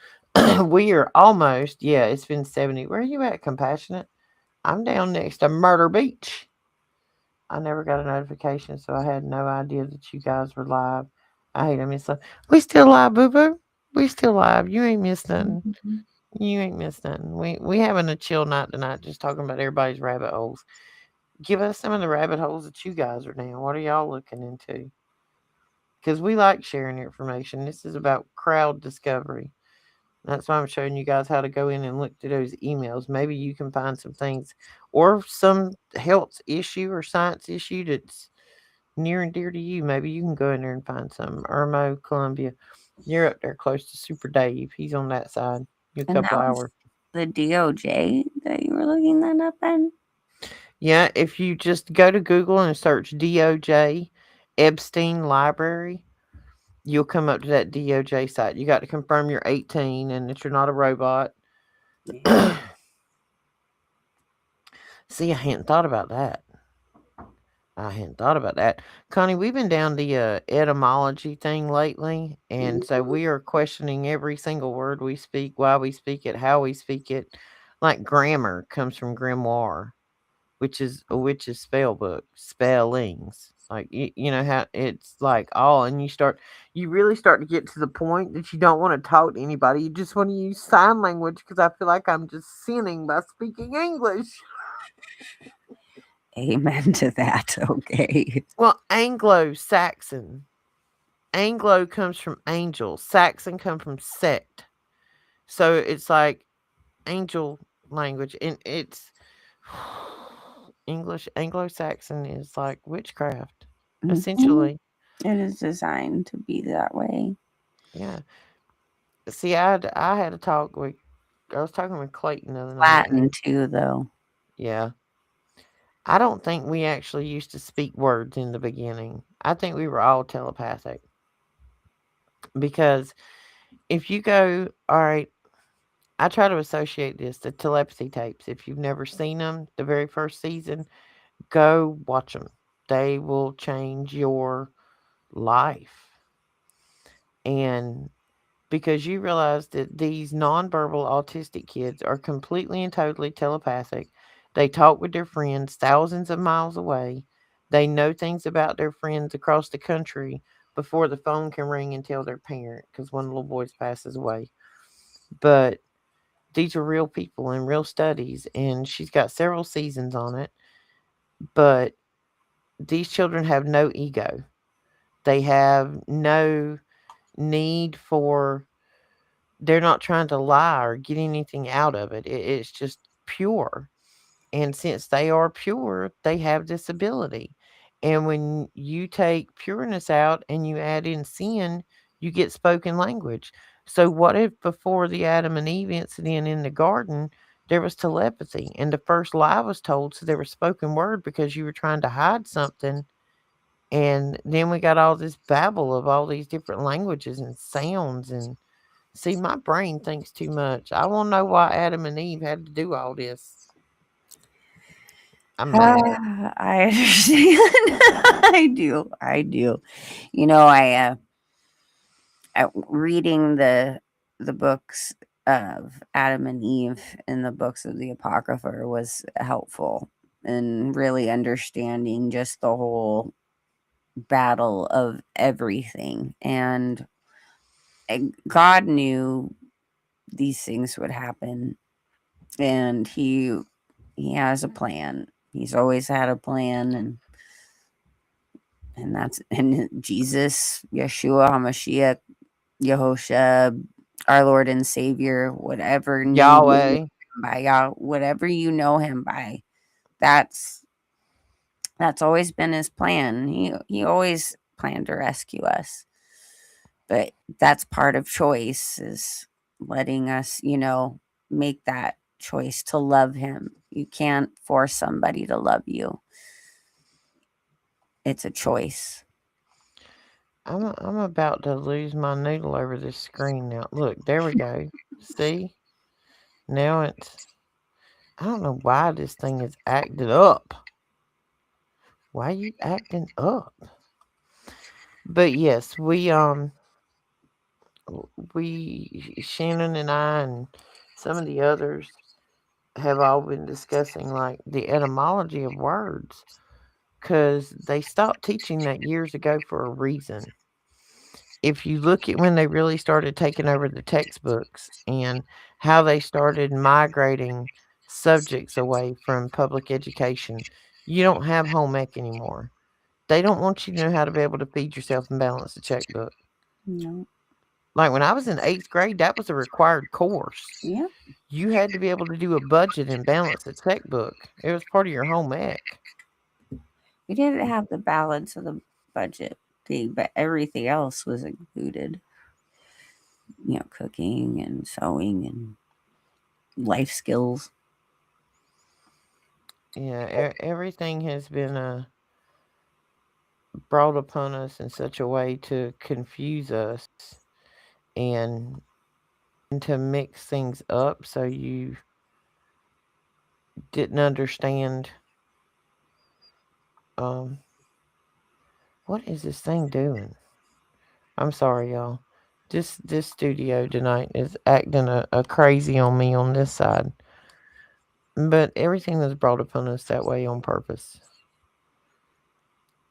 we are almost. Yeah, it's been 70. Where are you at, Compassionate? I'm down next to Murder Beach. I never got a notification, so I had no idea that you guys were live. I hate I miss something. We still live, boo boo. We still live. You ain't missed nothing. Mhm. You ain't missed nothing. We having a chill night tonight, just talking about everybody's rabbit holes. Give us some of the rabbit holes that you guys are down. What are y'all looking into? Because we like sharing information. This is about crowd discovery. That's why I'm showing you guys how to go in and look through those emails. Maybe you can find some things or some health issue or science issue that's near and dear to you. Maybe you can go in there and find some. Irmo, Columbia. You're up there close to Super Dave. He's on that side. You a And couple that was hours. the DOJ that you were looking that up in? Yeah, if you just go to Google and search DOJ Epstein Library, you'll come up to that DOJ site. You got to confirm you're 18 and that you're not a robot. Yeah. See, I hadn't thought about that. I hadn't thought about that. Connie, we've been down the etymology thing lately, and so we are questioning every single word we speak, why we speak it, how we speak it. Like grammar comes from grimoire, which is spell book, spellings. Like you know how it's like all, and you really start to get to the point that you don't want to talk to anybody. You just want to use sign language because I feel like I'm just sinning by speaking English. Amen to that. Okay. Well, Anglo-Saxon. Anglo comes from angel. Saxon come from sect. So it's like angel language, and it's English. Anglo-Saxon is like witchcraft, Mhm. essentially. It is designed to be that way. Yeah. See, I had a talk with. I was talking with Clayton the other night, and Latin too, though. yeah, I don't think we actually used to speak words in the beginning. I think we were all telepathic because if you go, all right, I try to associate this to telepathy tapes. If you've never seen them, the very first season, go watch them. They will change your life. And because you realize that these nonverbal autistic kids are completely and totally telepathic. They talk with their friends thousands of miles away. They know things about their friends across the country before the phone can ring and tell their parent because one of the little boys passes away. But these are real people and real studies, and she's got several seasons on it. But these children have no ego. They have no need for, they're not trying to lie or get anything out of it. It's just pure. And since they are pure, they have this ability. And when you take pureness out and you add in sin, you get spoken language. So, what if before the Adam and Eve incident in the garden, there was telepathy and the first lie was told? So, there was spoken word because you were trying to hide something. And then we got all this babble of all these different languages and sounds. And see, my brain thinks too much. I want to know why Adam and Eve had to do all this. I'm mad. I understand. I do. I do. You know, reading the books of Adam and Eve and the books of the Apocrypha was helpful in really understanding just the whole battle of everything. And God knew these things would happen, and he has a plan. He's always had a plan, and that's and Jesus, Yeshua HaMashiach, Yahosha, our Lord and Savior, whatever name you know Yahweh. him by, whatever you know him by, that's that's always been his plan. He always planned to rescue us, but that's part of choice, is letting us, make that choice to love him. You can't force somebody to love you. It's a choice. I'm about to lose my noodle over this screen now. Look, there we go. See? Now it's, I don't know why this thing is acted up. Why are you acting up? But yes, we Shannon and I and some of the others have all been discussing like the etymology of words, cuz they stopped teaching that years ago for a reason. If you look at when they really started taking over the textbooks and how they started migrating subjects away from public education, you don't have home ec anymore. They don't want you to know how to be able to feed yourself and balance a checkbook. No. Like when I was in 8th grade, that was a required course. Yeah. You had to be able to do a budget and balance a checkbook. It was part of your home ec. We didn't have the balance of the budget thing, but everything else was included. Cooking and sewing and life skills. Yeah, everything has been brought upon us in such a way to confuse us and to mix things up so you didn't understand. um what is this thing doing? I'm sorry, y'all. This studio tonight is acting a crazy on me on this side. But everything was brought upon us that way on purpose.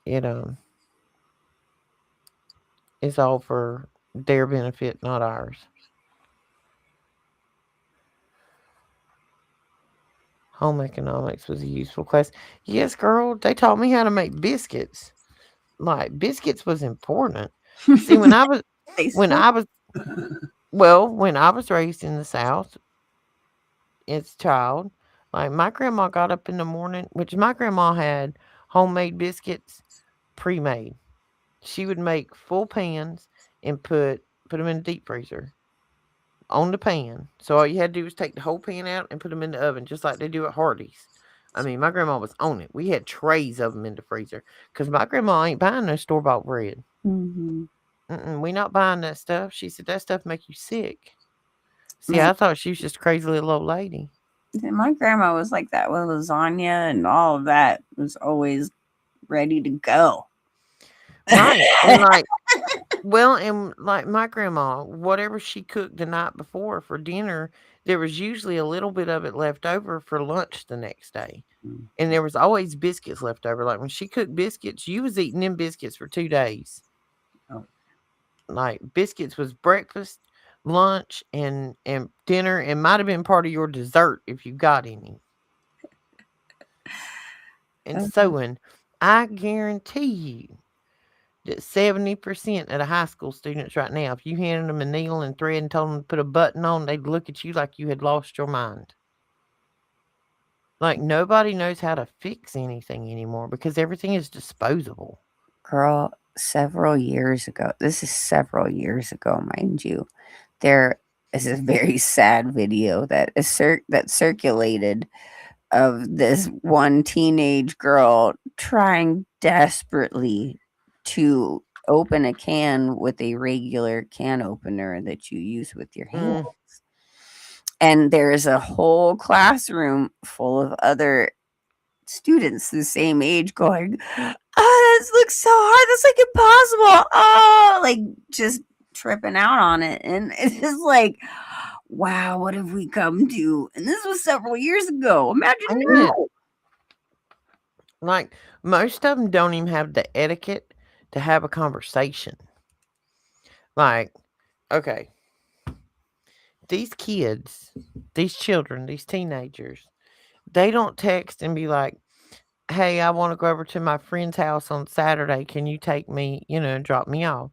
It is all for their benefit, not ours. Home economics was a useful class. Yes, girl, they taught me how to make biscuits. Like biscuits was important. See, They when still. I was when I was raised in the South as a child, like my grandma got up in the morning, which my grandma had homemade biscuits pre-made. She would make full pans and put them in the deep freezer on the pan. So all you had to do was take the whole pan out and put them in the oven, just like they do at Hardee's. I mean, my grandma was on it. We had trays of them in the freezer because my grandma ain't buying no store bought bread. Mm-hmm. We not buying that stuff. She said that stuff make you sick. See, My, I thought she was just a crazy little old lady. my grandma was like that with lasagna and all of that. Was always ready to go. Right. And like, well, and like my grandma, whatever she cooked the night before for dinner, there was usually a little bit of it left over for lunch the next day. And there was always biscuits left over. Like when she cooked biscuits, you was eating them biscuits for 2 days. Oh. Like biscuits was breakfast, lunch, and dinner, and might have been part of your dessert if you got any. And Okay. sewing, I guarantee you, that 70% of the high school students right now, if you handed them a needle and thread and told them to put a button on, they'd look at you like you had lost your mind. Like nobody knows how to fix anything anymore because everything is disposable. Girl, several years ago, this is several years ago, mind you, there is a very sad video that that circulated of this one teenage girl trying desperately to open a can with a regular can opener that you use with your hands. Mm, And there's a whole classroom full of other students the same age going, "Oh, this looks so hard. That's like impossible. Oh," like just tripping out on it. And it's just like, wow, what have we come to? And this was several years ago. Imagine ain't it? now. Like most of them don't even have the etiquette to have a conversation. Like, okay, these kids, these children, these teenagers, they don't text and be like, "Hey, I want to go over to my friend's house on Saturday. Can you take me, and drop me off?"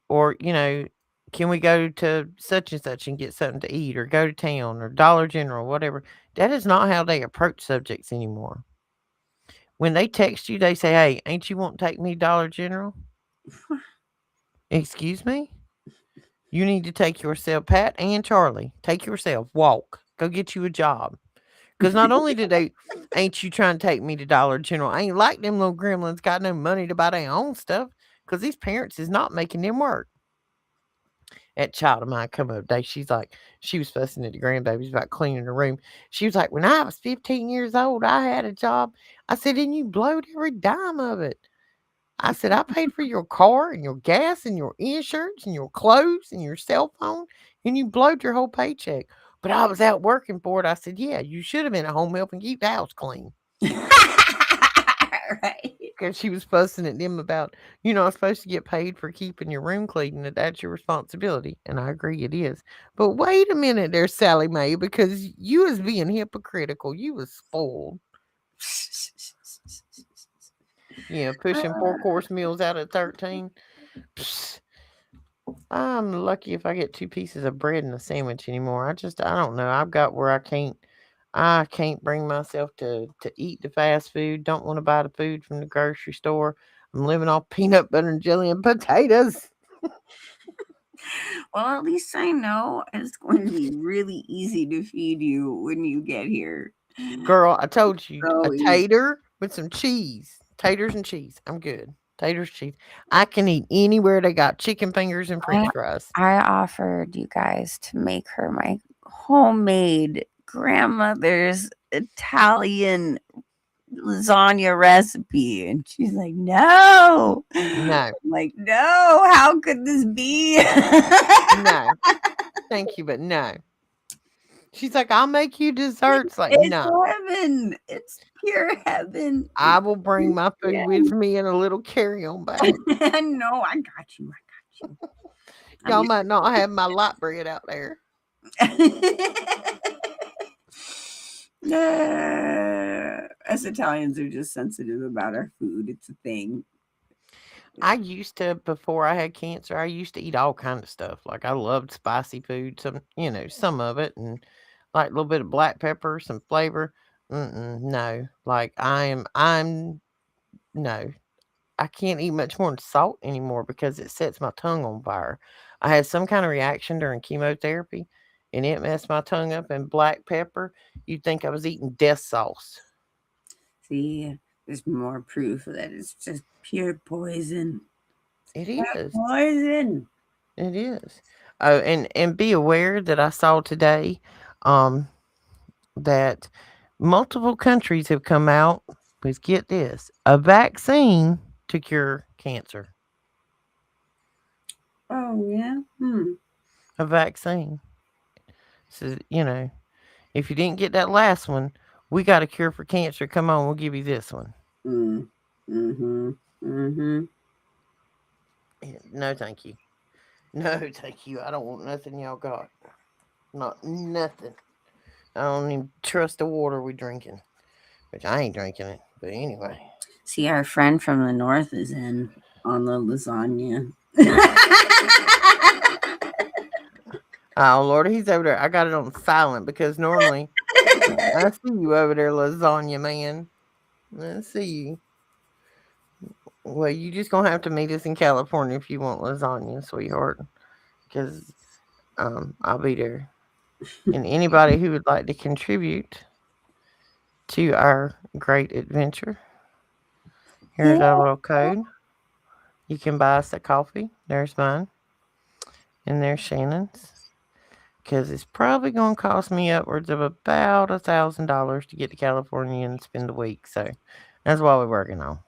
Or, "Can we go to such and such and get something to eat or go to town or Dollar General, whatever." That is not how they approach subjects anymore. When they text you, they say, "Hey, ain't you want to take me to Dollar General?" Excuse me? You need to take yourself, Pat and Charlie, take yourself, walk, go get you a job. Because not only did they, ain't you trying to take me to Dollar General? I ain't like them little gremlins got no money to buy their own stuff because these parents is not making them work. That child of mine come up today. She's like, she was fussing at the grandbabies about cleaning the room. She was like, "When I was 15 years old, I had a job." I said, "And you blowed every dime of it." I said, "I paid for your car and your gas and your insurance and your clothes and your cell phone, and you blowed your whole paycheck. But I was out working for it." I said, "Yeah, you should have been at home helping keep the house clean." Right. Because she was fussing at them about, I'm supposed to get paid for keeping your room clean, and that's your responsibility. And I agree it is. But wait a minute there, Sally Mae, because you was being hypocritical. You was spoiled. Yeah, pushing four-course meals out at 13. Psst, I'm lucky if I get 2 pieces of bread and a sandwich anymore. I don't know. I've got where I can't bring myself to eat the fast food. Don't want to buy the food from the grocery store. I'm living off peanut butter and jelly and potatoes. Well, at least I know it's going to be really easy to feed you when you get here. Girl, I told you, a So easy. tater with some cheese. Taters and cheese. I'm good. Taters, cheese. I can eat anywhere they got chicken fingers and I french fries. I offered you guys to make her my homemade grandmother's Italian lasagna recipe, and she's like, "No." I'm No, like, "No, how could this be?" no. Thank you, but no. She's like, "I'll make you desserts." Like, It's no. heaven. It's pure heaven. I will bring my food with me in a little carry-on bag. No, I got you. I got you. I'm Y'all might not have my light bread out there. Us Italians are just sensitive about our food. It's a thing. I used to, before I had cancer, I used to eat all kind of stuff. Like I loved spicy food, some of it, and like a little bit of black pepper, some flavor. No, like I'm no, I can't eat much more than salt anymore because it sets my tongue on fire. I had some kind of reaction during chemotherapy, and it messed my tongue up. And black pepper, you'd think I was eating death sauce. See, there's more proof that it's just pure poison. It Pure is. poison. It is. Oh, and be aware that I saw today, um, that multiple countries have come out with, get this, a vaccine to cure cancer. Oh yeah. A vaccine. So if you didn't get that last one, we got a cure for cancer. Come on, we'll give you this one. Mm. Mm-hmm. Mm-hmm. No, thank you. No, thank you. I don't want nothing y'all got. Not nothing. I don't even trust the water we drinking, which I ain't drinking it. But anyway. See, our friend from the north is in on the lasagna. Oh Lord, he's over there. I got it on silent because normally I see you over there, lasagna man. I see you. Well, you just gonna have to meet us in California if you want lasagna, sweetheart. Because I'll be there. And anybody who would like to contribute to our great adventure, Yeah. here's our little code. You can buy us a coffee. There's mine. And there's Shannon's. Because it's probably going to cost me upwards of about $1,000 to get to California and spend a week. So that's what we're working on.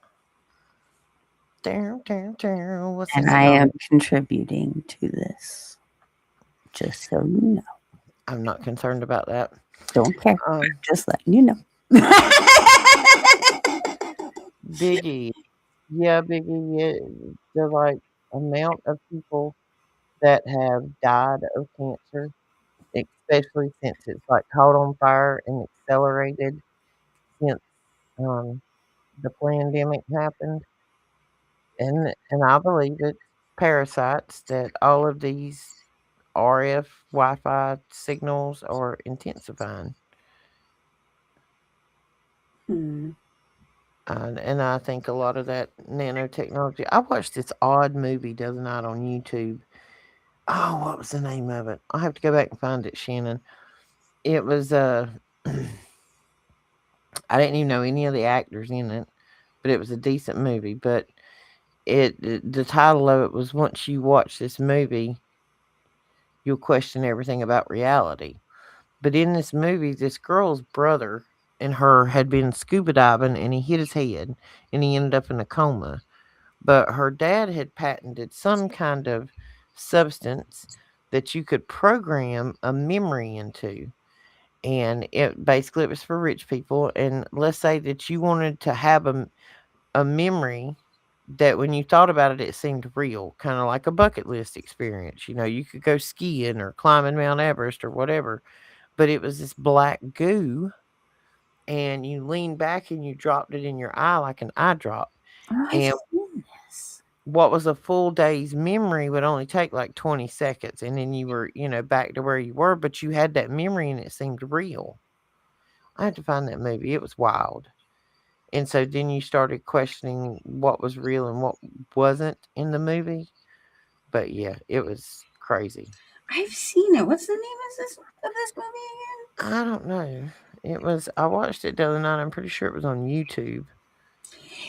What's And that I song? am contributing to this. Just so you know. I'm not concerned about that. Don't care. Um, Just letting you know. Biggie. Yeah, Biggie. Yeah, the like amount of people that have died of cancer, especially since it's like caught on fire and accelerated since um, the pandemic happened. And I believe it's parasites that all of these RF Wi-Fi signals are intensifying. Hmm. And I think a lot of that nanotechnology. I watched this odd movie the other night on YouTube. Oh, what was the name of it? I'll have to go back and find it, Shannon. It was I didn't even know any of the actors in it, but it was a decent movie. But the title of it was once you watch this movie, you'll question everything about reality. But in this movie, this girl's brother and her had been scuba diving and he hit his head and he ended up in a coma. But her dad had patented some kind of substance that you could program a memory into. And it was for rich people. And let's say that you wanted to have a memory that when you thought about it, it seemed real, kind of like a bucket list experience. You know, you could go skiing or climbing Mount Everest or whatever, but it was this black goo, and you leaned back and you dropped it in your eye like an eye drop. Oh, I've And seen this. what was a full day's memory would only take like 20 seconds, and then you were, back to where you were, but you had that memory and it seemed real. I had to find that movie. It was wild. And so then you started questioning what was real and what wasn't in the movie. But yeah, it was crazy. I've seen it. What's the name of this movie I don't know. I watched it the other night. I'm pretty sure it was on YouTube. again?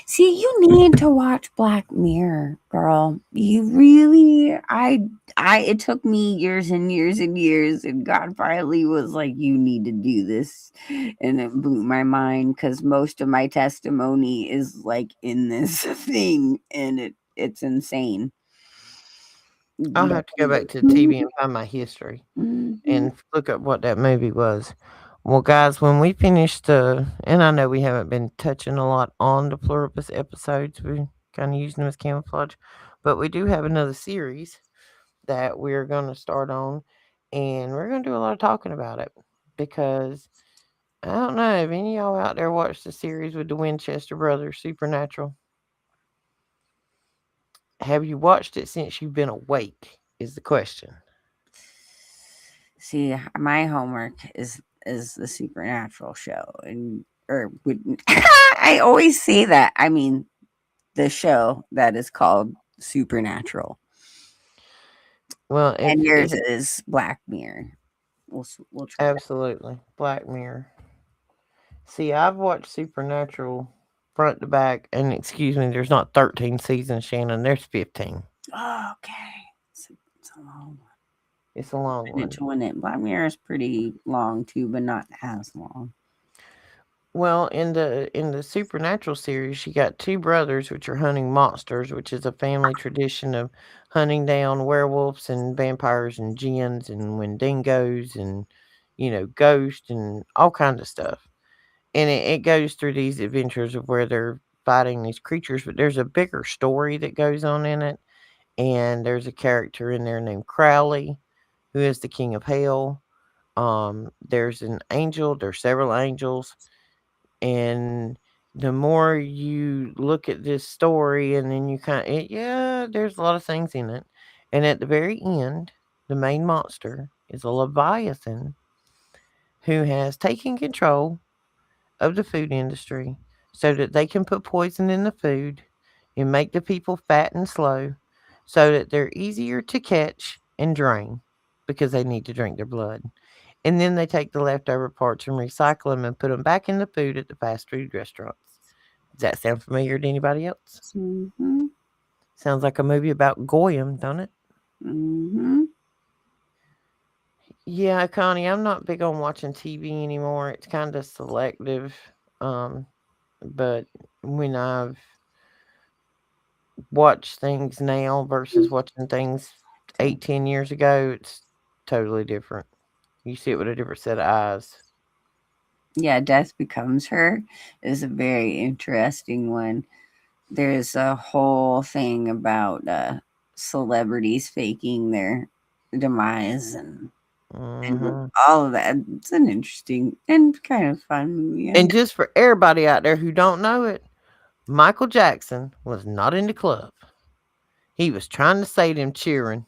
See, you need to watch Black Mirror, girl. You really, it took me years and years and years, and God finally was like, "You need to do this," and it blew my mind because most of my testimony is like in this thing, and it's insane. I'll But have to go back to the TV and find my history mhm. and look up what that movie was. Well, guys, when we finish and I know we haven't been touching a lot on the Pluribus episodes, we're kind of using them as camouflage, but we do have another series that we're going to start on, and we're going to do a lot of talking about it because I don't know if any of y'all out there watched the series with the Winchester brothers, Supernatural. Have you watched it since you've been awake? Is the question. See, my homework is the supernatural show, and or would I always say that. I mean, the show that is called Supernatural, Well, and if yours is Black Mirror. We'll try that. absolutely Black Mirror. See, I've watched Supernatural front to back, and excuse me, there's not 13 seasons, Shannon. There's 15. Oh, okay, it's a long one. It's a long Minute one. to win it. Black Mirror is pretty long too, but not as long. Well, in the Supernatural series, you got two brothers which are hunting monsters, which is a family tradition of hunting down werewolves and vampires and jinns and wendigos and ghosts and all kinds of stuff. And it goes through these adventures of where they're fighting these creatures, but there's a bigger story that goes on in it. And there's a character in there named Crowley, who is the king of hell. There's an angel. There's several angels, and the more you look at this story and then you yeah, there's a lot of things in it. And at the very end, the main monster is a leviathan who has taken control of the food industry so that they can put poison in the food and make the people fat and slow so that they're easier to catch and drain because they need to drink their blood. And then they take the leftover parts and recycle them and put them back in the food at the fast food restaurants. Does that sound familiar to anybody else? Mm-hmm. Sounds like a movie about Goyim, don't it? Mm-hmm. Yeah, Connie, I'm not big on watching TV anymore. It's kind of selective. Um, but when I've watched things now versus watching things 8, 10 years ago, it's totally different. You see it with a different set of eyes. Yeah, Death Becomes Her is a very interesting one. There's a whole thing about celebrities faking their demise and Hmm. all of that. It's an interesting and kind of fun movie. And just for everybody out there who don't know it, Michael Jackson was not in the club. He was trying to say them cheering.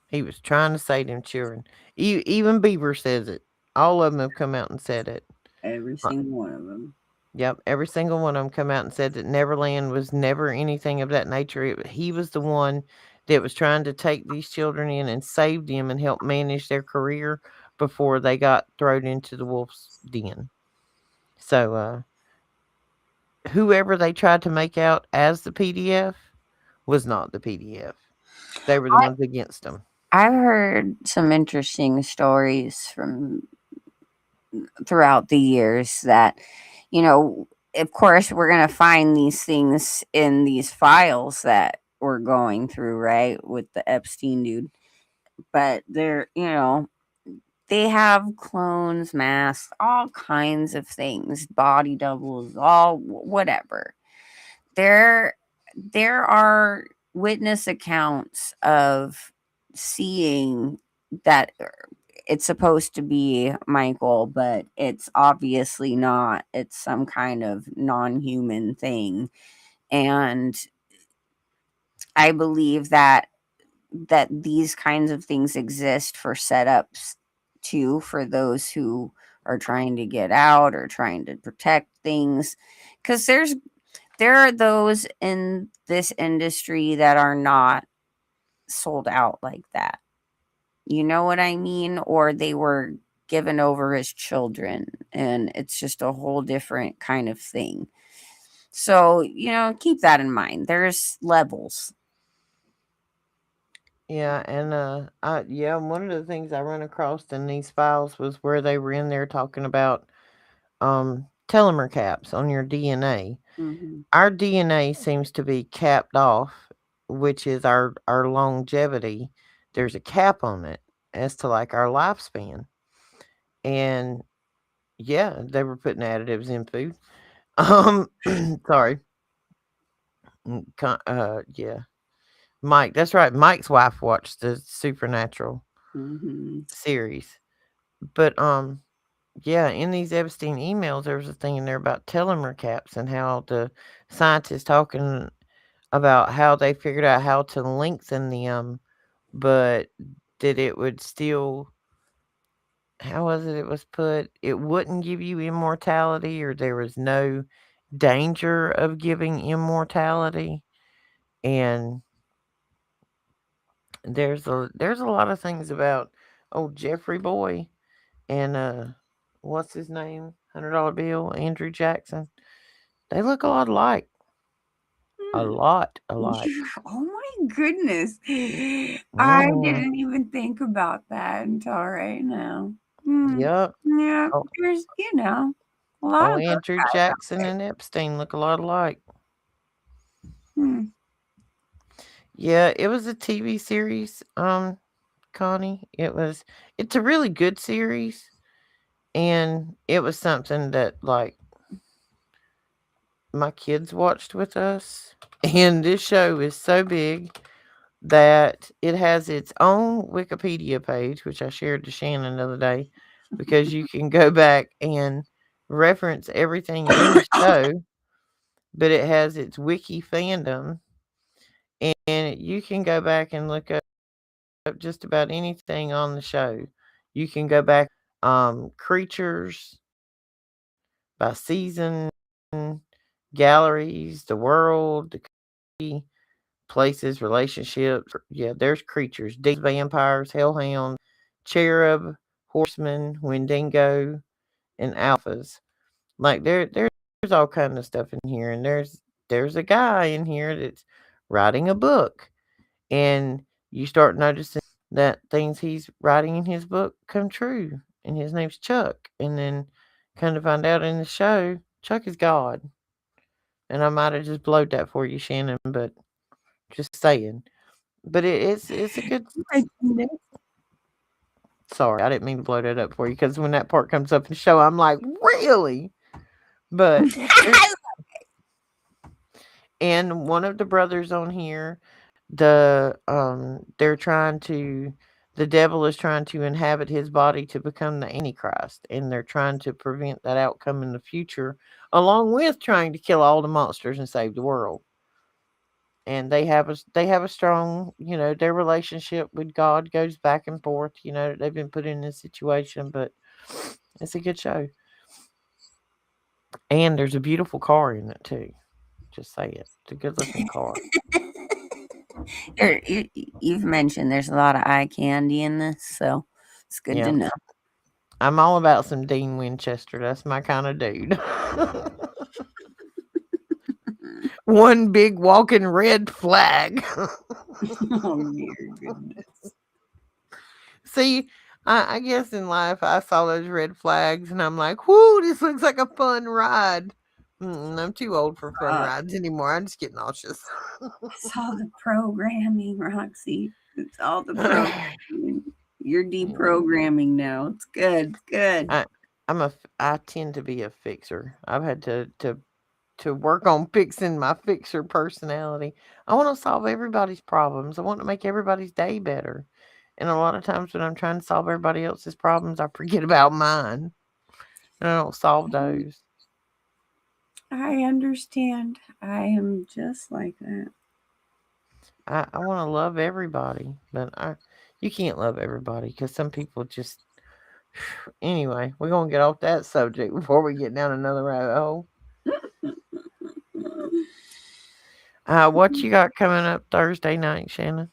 He was trying to say them cheering. Even Bieber says it. All of them have come out and said it. Every Uh, single one of them. Yep, every single one of them come out and said that Neverland was never anything of that nature. He was the one that was trying to take these children in and save them and help manage their career before they got thrown into the wolf's den. So, whoever they tried to make out as the PDF was not the PDF. They were the ones against them. I've heard some interesting stories from throughout the years that, you know, of course, we're going to find these things in these files that we're going through, right, with the Epstein dude. But they're, they have clones, masks, all kinds of things, body doubles, all whatever. There, there are witness accounts of seeing that it's supposed to be Michael, but it's obviously not. It's some kind of non-human thing, and I believe that these kinds of things exist for setups too, for those who are trying to get out or trying to protect things, because there are those in this industry that are not sold out like that. You know what I mean? Or they were given over as children, and it's just a whole different kind of thing. So, keep that in mind. There's levels. Yeah, and one of the things I run across in these files was where they were in there talking about telomere caps on your DNA. Hmm. Our DNA seems to be capped off, which is our longevity. There's a cap on it as to like our lifespan. And yeah, they were putting additives in food. Um sorry. Yeah. Mike, that's right. Mike's wife watched the Supernatural Hmm. series. But yeah, in these Epstein emails there was a thing in there about telomere caps and how the scientists talking about how they figured out how to lengthen them, but that it would still, how was it was put? It wouldn't give you immortality, or there was no danger of giving immortality. And there's a lot of things about old Jeffrey Boy and what's his name? $100 bill, Andrew Jackson. They look a lot alike. A Hmm. lot alike. Oh my goodness. I Mm, didn't even think about that until right now. Hmm. yep. Yeah, Oh, there's, a lot oh, of those Andrew guys out Jackson and Epstein look a lot alike. there. Hmm. Yeah, it was a TV series, Connie. It's a really good series, and it was something that like my kids watched with us. And this show is so big that it has its own Wikipedia page, which I shared to Shannon the other day, because you can go back and reference everything in the show, but it has its wiki fandom, and you can go back and look up just about anything on the show. You can go back creatures by season, galleries, the world, the country, places, relationships. Yeah, there's creatures, demons, vampires, hellhounds, cherub, horsemen, wendigo, and alphas. Like there's all kind of stuff in here, and there's a guy in here that's writing a book, and you start noticing that things he's writing in his book come true, and his name's Chuck, and then kind of find out in the show Chuck is God, and I might have just blowed that for you, Shannon, but just saying. But it's a good. I know. Sorry, I didn't mean to blow that up for you because when that part comes up in the show, I'm like, really? But there, and one of the brothers on here, they're trying to, the devil is trying to inhabit his body to become the Antichrist, and they're trying to prevent that outcome in the future, along with trying to kill all the monsters and save the world. And they have a strong, their relationship with God goes back and forth. They've been put in this situation, but it's a good show. And there's a beautiful car in it too. Just say it. It's a good looking car. You've mentioned there's a lot of eye candy in this, so it's good to Yeah. know. I'm all about some Dean Winchester. That's my kind of dude. One big walking red flag. Oh dear goodness. See, I guess in life I saw those red flags and I'm like, whoo, this looks like a fun ride. I'm too old for fun Uh, rides anymore. I just get nauseous. it's all the programming, Roxy. It's all the programming. You're deprogramming now. It's good. It's good. I I tend to be a fixer. I've had to work on fixing my fixer personality. I want to solve everybody's problems. I want to make everybody's day better. And a lot of times when I'm trying to solve everybody else's problems, I forget about mine. And I don't solve those. I understand. I am just like that. I want to love everybody, but you can't love everybody because some people just. Anyway, we're going to get off that subject before we get down another rabbit hole. What you got coming up Thursday night, Shannon?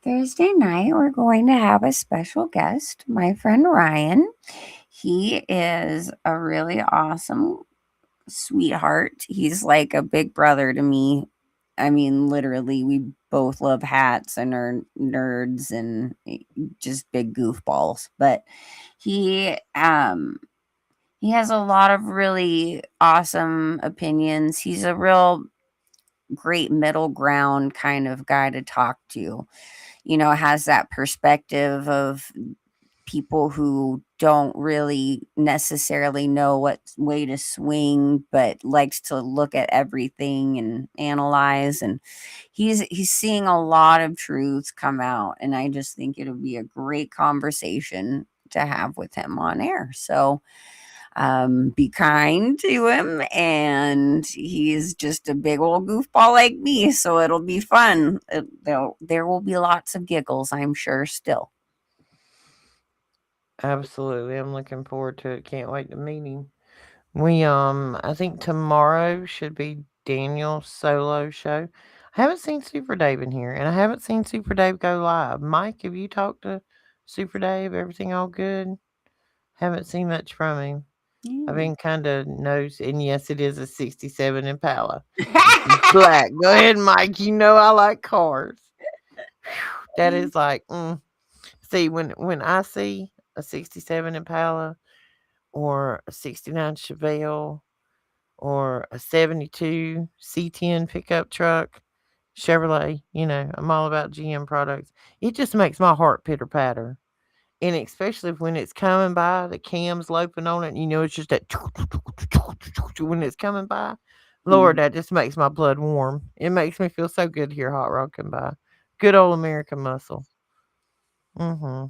Thursday night, we're going to have a special guest, my friend Ryan. He is a really awesome sweetheart. He's like a big brother to me. I mean, literally, we both love hats and are nerds and just big goofballs. But he he has a lot of really awesome opinions. He's a real great middle ground kind of guy to talk to. Has that perspective of people who don't really necessarily know what way to swing but likes to look at everything and analyze, and he's seeing a lot of truths come out, and I just think it'll be a great conversation to have with him on air. So be kind to him, and he's just a big old goofball like me, so it'll be fun. There will be lots of giggles, I'm sure, still. Absolutely. I'm looking forward to it. Can't wait to meet him. I think tomorrow should be Daniel's solo show. I haven't seen Super Dave in here, and I haven't seen Super Dave go live. Mike, have you talked to Super Dave? Everything all good? Haven't seen much from him. I've Yeah. been kind of nosy, and yes, it is a '67 Impala. It's black. Go ahead, Mike. You know I like cars. That is like, see, when I see a '67 Impala or a '69 Chevelle or a '72 C10 pickup truck, Chevrolet, I'm all about GM products. It just makes my heart pitter patter. And especially when it's coming by, the cam's loping on it, and it's just that when it's coming by. Lord, Mm. that just makes my blood warm. It makes me feel so good to hear hot rod come by. Good old American muscle. Mm-hmm.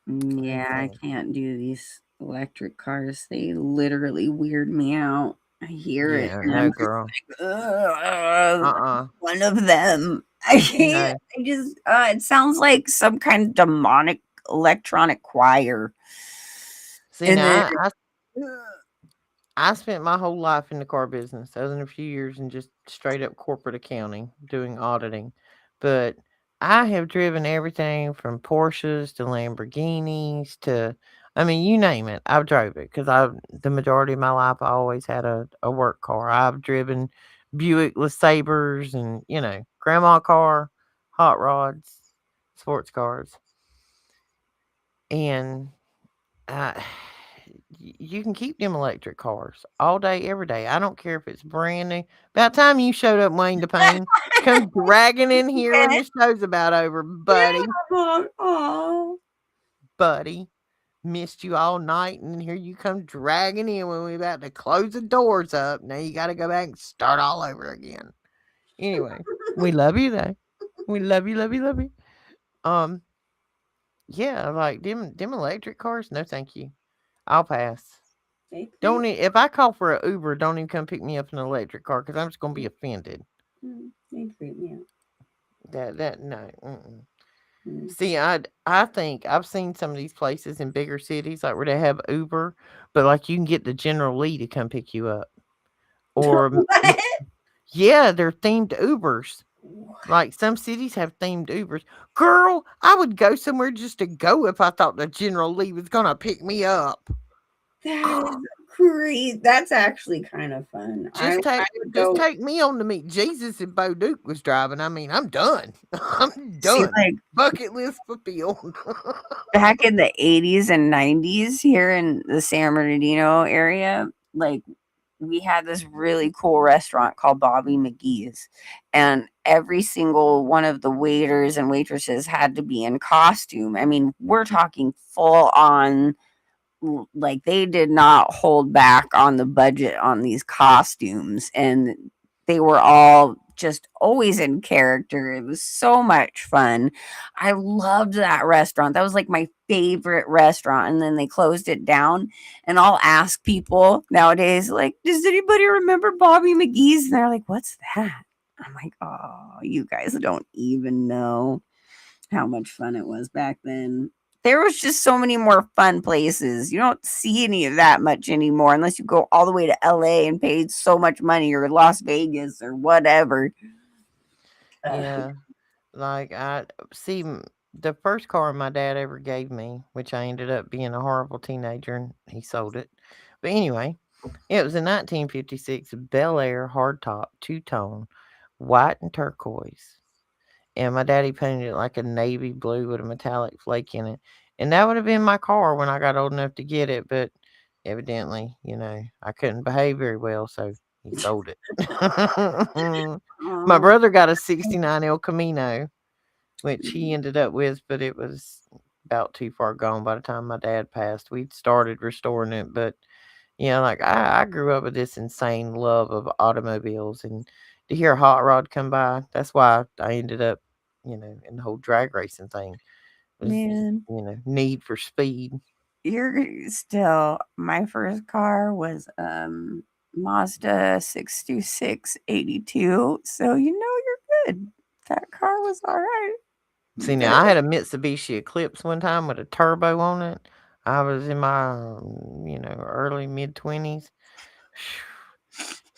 Yeah, I Insane. can't do these electric cars. They literally weird me out. I hear it Yeah, and I'm no, just girl. like, ugh, Uh-uh. one of them. I can't. No. I just, it sounds like some kind of demonic electronic choir. See, And then, now ugh, I spent my whole life in the car business, other than a few years in just straight up corporate accounting, doing auditing. But I have driven everything from Porsches to Lamborghinis to, I mean, you name it. I've drove it because the majority of my life, I always had a work car. I've driven Buick LeSabres and, grandma car, hot rods, sports cars. And uh, you can keep them electric cars all day, every day. I don't care if it's brand new. About time you showed up, Wayne DePayne. Come dragging in here when okay. the show's about over, buddy. Yeah. Oh, Buddy. Missed you all night, and here you come dragging in when we about to close the doors up. Now you got to go back and start all over again. Anyway, we love you though. We love you, love you, love you. Um, yeah, like them electric cars. No, thank you. I'll pass. they creep. Don't if I call for a Uber, don't even come pick me up in an electric car because I'm just gonna be offended. They creep me out. That no. Mm-mm. Mm. See, I think I've seen some of these places in bigger cities like where they have Uber, but like you can get the General Lee to come pick you up, or What? yeah, they're themed Ubers. Like some cities have themed Ubers. Girl, I would go somewhere just to go if I thought the General Lee was gonna pick me up. That is great. That's actually kind of fun. I would Just go take me on to meet Jesus if Bo Duke was driving. I mean, I'm done. I'm see, done. like, Bucket list fulfilled. back in the 80s and 90s here in the San Bernardino area, like, we had this really cool restaurant called Bobby McGee's, and every single one of the waiters and waitresses had to be in costume. I mean, we're talking full on, like, they did not hold back on the budget on these costumes, and they were all just always in character. It was so much fun. I loved that restaurant. That was like my favorite restaurant, and then they closed it down. And I'll ask people nowadays, like, does anybody remember Bobby McGee's? And they're like, what's that? I'm like, oh, you guys don't even know how much fun it was back then. There was just so many more fun places. You don't see any of that much anymore unless you go all the way to LA and paid so much money, or Las Vegas or whatever. Yeah, like I see the first car my dad ever gave me, which I ended up being a horrible teenager and he sold it. But anyway, it was a 1956 Bel Air hardtop two tone, white and turquoise. And my daddy painted it like a navy blue with a metallic flake in it. And that would have been my car when I got old enough to get it, but evidently, I couldn't behave very well, so he sold it. My Oh, brother got a 69 El Camino, which he ended up with, but it was about too far gone by the time my dad passed. We'd started restoring it, but like I grew up with this insane love of automobiles, and to hear a hot rod come by, that's why I ended up, in the whole drag racing thing was, man, need for speed. you're still, my first car was Mazda 62682. So you're good. That car was all right. See, Very now I had a Mitsubishi Eclipse one time with a turbo on it. I was in my, early mid 20s.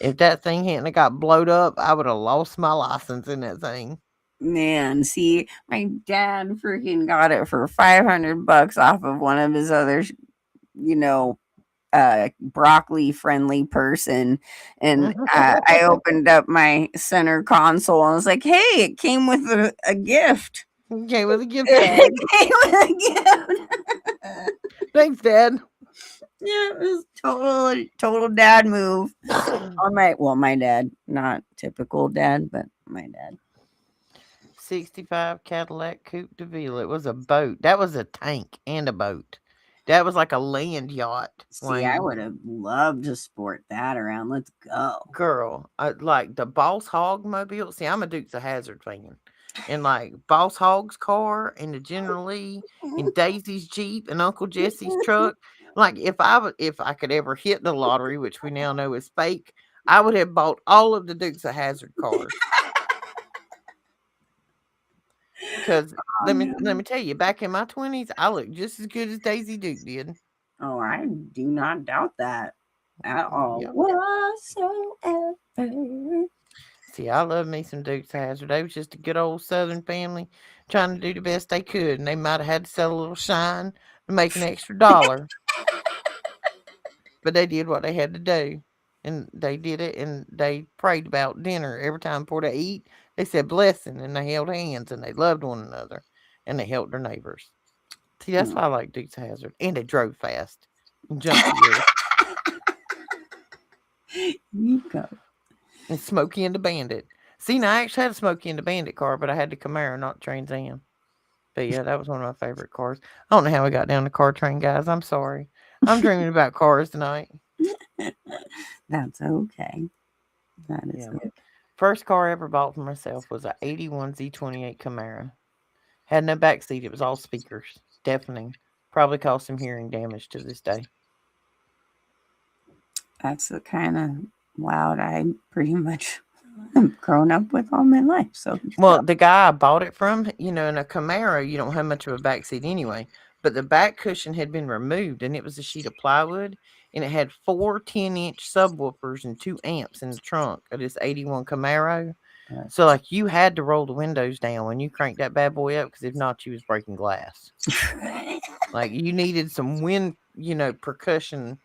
If that thing hadn't have got blowed up, I would have lost my license in that thing. Man, see, my dad freaking got it for $500 off of one of his other, you know, broccoli friendly person. And I opened up my center console and was like, hey, it came with a gift. Okay, with a gift It bag. came with a gift. Thanks, Dad. Yeah, it was total dad move on my dad, not typical dad, but my dad. 65 Cadillac Coupe de Ville. It was a boat. That was a tank and a boat. That was like a land yacht, See, I Wayne. would have loved to sport that around. Let's go. Girl, like the Boss Hog mobile. See, I'm a Dukes of Hazard fan. and like Boss Hogg's car and the General Lee and Daisy's Jeep and Uncle Jesse's truck. Like if I could ever hit the lottery, which we now know is fake, I would have bought all of the Dukes of Hazard cars. Because Oh, let no. me tell you, back in my 20s, I looked just as good as Daisy Duke did. Oh, I do not doubt that at all Yep. whatsoever. See, I love me some Dukes of Hazzard. They was just a good old Southern family trying to do the best they could, and they might have had to sell a little shine to make an extra dollar, but they did what they had to do. And they did it, and they prayed about dinner every time before they eat. They said blessing, and they held hands, and they loved one another, and they helped their neighbors. See, that's Mm. why I like Dukes of Hazzard. And they drove fast and jumped scares. You go. And Smokey and the Bandit. See, now I actually had a Smokey and the Bandit car, but I had the Camaro, not Trans Am. But yeah, that was one of my favorite cars. I don't know how we got down the car train, guys. I'm sorry. I'm dreaming about cars tonight. That's okay. That is Yeah. okay. First car I ever bought for myself was a 81 Z28 Camaro. Had no back seat. It was all speakers. Deafening. Probably caused some hearing damage to this day. That's the kind of loud I pretty much grown up with all my life. So Well, the guy I bought it from, in a Camaro, you don't have much of a back seat anyway. But the back cushion had been removed, and it was a sheet of plywood, and it had 4 10-inch subwoofers and 2 amps in the trunk of this 81 Camaro. So, like, you had to roll the windows down when you cranked that bad boy up, because if not, you was breaking glass. Like, you needed some wind, percussion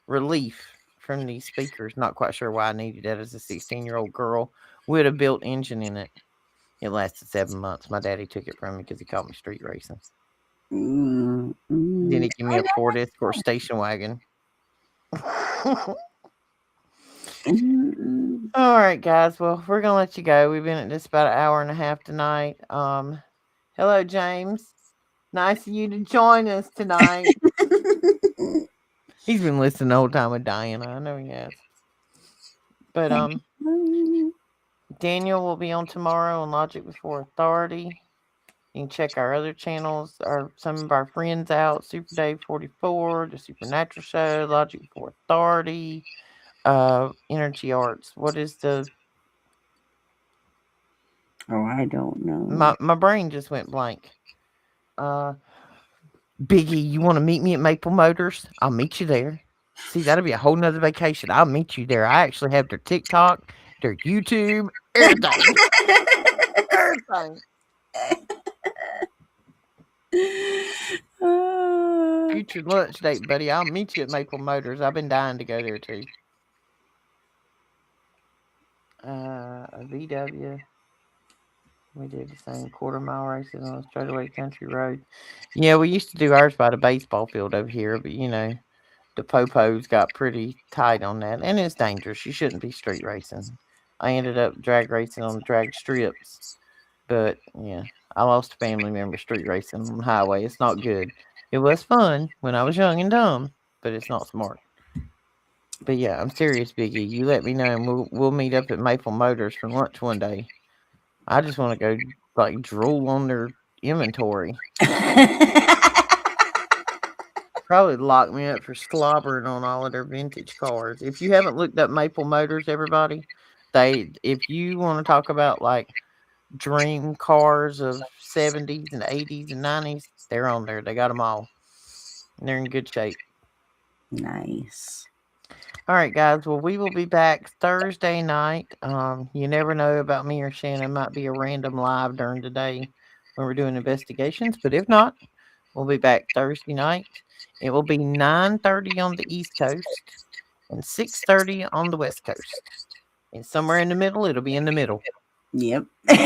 relief from these speakers. Not quite sure why I needed that as a 16-year-old girl with a built engine in it. It lasted 7 months. My daddy took it from me because he caught me street racing. Then he gave me I a Ford Escort station wagon. know. All right, guys. Well, we're gonna let you go. We've been at this about an hour and a half tonight. Hello, James. Nice of you to join us tonight. He's been listening the whole time with Diana. I know he has. But Daniel will be on tomorrow on Logic Before Authority. You can check our other channels, or some of our friends out. Super Dave 44, The Supernatural Show, Logic Before Authority, Energy Arts. What is the Oh, I don't know. my brain just went blank. Uh Biggie, you want to meet me at Maple Motors? I'll meet you there. See, that'll be a whole nother vacation. I'll meet you there. I actually have their TikTok, their YouTube, everything. Everything. Uh, Future lunch date, buddy. I'll meet you at Maple Motors. I've been dying to go there too. A VW. We did the same quarter-mile races on a straightaway country road. Yeah, we used to do ours by the baseball field over here, but the popos got pretty tight on that, and it's dangerous. You shouldn't be street racing. I ended up drag racing on drag strips, but yeah, I lost a family member street racing on the highway. It's not good. It was fun when I was young and dumb, but it's not smart. But yeah, I'm serious, Biggie. You let me know, and we'll meet up at Maple Motors for lunch one day. I just want to go like drool on their inventory. Probably lock me up for slobbering on all of their vintage cars. If you haven't looked up Maple Motors, everybody, if you want to talk about like dream cars of 70s and 80s and 90s, they're on there. They got them all. And they're in good shape. nice. All right, guys. Well, we will be back Thursday night. You never know about me or Shannon. Might be a random live during the day when we're doing investigations, but if not, we'll be back Thursday night. It will be 9:30 on the East Coast and 6:30 on the West Coast. And somewhere in the middle, it'll be in the middle. Yep. That's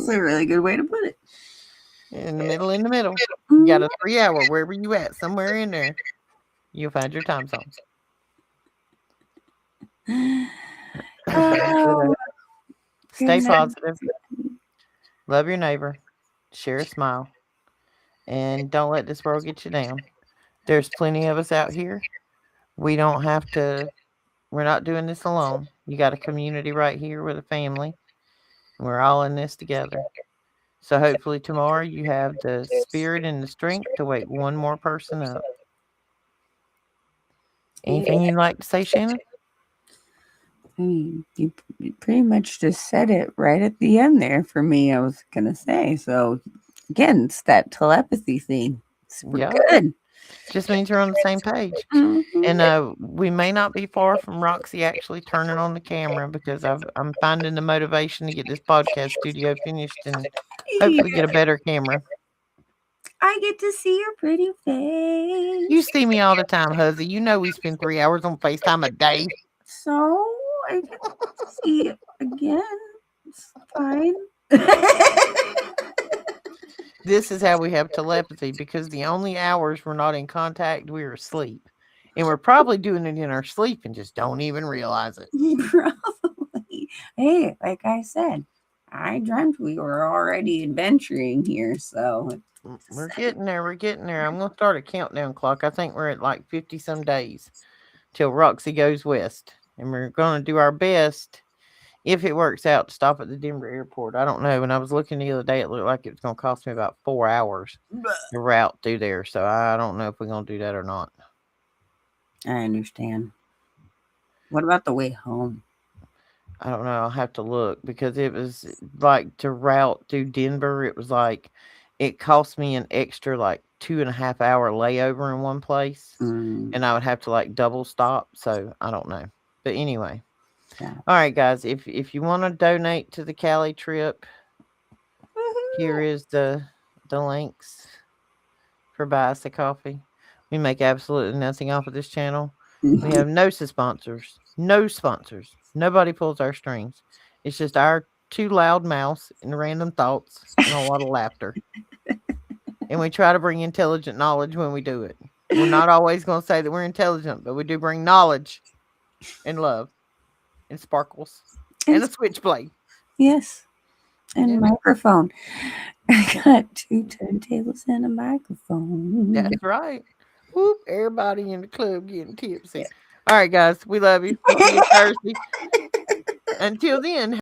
a really good way to put it. In the middle, in the middle. You got a 3 hour wherever you at, somewhere in there. You'll find your time zone. Oh, Stay goodness. positive. Love your neighbor. Share a smile. And don't let this world get you down. There's plenty of us out here. We don't have to, we're not doing this alone. You got a community right here with a family. We're all in this together. So hopefully tomorrow you have the spirit and the strength to wake one more person up. Anything you'd like to say, Shannon? I mean, you pretty much just said it right at the end there for me. I was gonna say. So again, it's that telepathy thing. Super Yeah. good. Just means you're on the same page. Mm-hmm. And we may not be far from Roxy actually turning on the camera because I'm finding the motivation to get this podcast studio finished and hopefully get a better camera. I get to see your pretty You face. see me all the time, huzzy. You know we spend 3 hours on FaceTime a day. So I get to see it again. It's fine. This is how we have telepathy because the only hours we're not in contact, we're asleep. And we're probably doing it in our sleep and just don't even realize it. Probably. Hey, like I said, I dreamt we were already adventuring here, so We're getting there. We're getting there. I'm going to start a countdown clock. I think we're at like 50 some days till Roxy goes west. And we're going to do our best, if it works out, to stop at the Denver airport. I don't know. When I was looking the other day, it looked like it was going to cost me about 4 hours the route through there. So I don't know if we're going to do that or not. I understand. What about the way home? I don't know. I'll have to look because it was like to route through Denver. It was like it cost me an extra like 2.5 hour layover in one place, and I would have to like double stop. So I don't know. But anyway, Yeah. all right, guys. If you want to donate to the Cali trip, here is the links for buy us a coffee. We make absolutely nothing off of this channel. We have no sponsors. No sponsors. Nobody pulls our strings. It's just our two loud mouths and random thoughts and a lot of laughter. And we try to bring intelligent knowledge when we do it. We're not always going to say that we're intelligent, but we do bring knowledge and love and sparkles and a switchblade. Yes. And Yeah. microphone. I got 2 turntables and a microphone. That's right. Whoop, everybody in the club getting tipsy. All right, guys, we love you. We'll see you Thursday. Until then,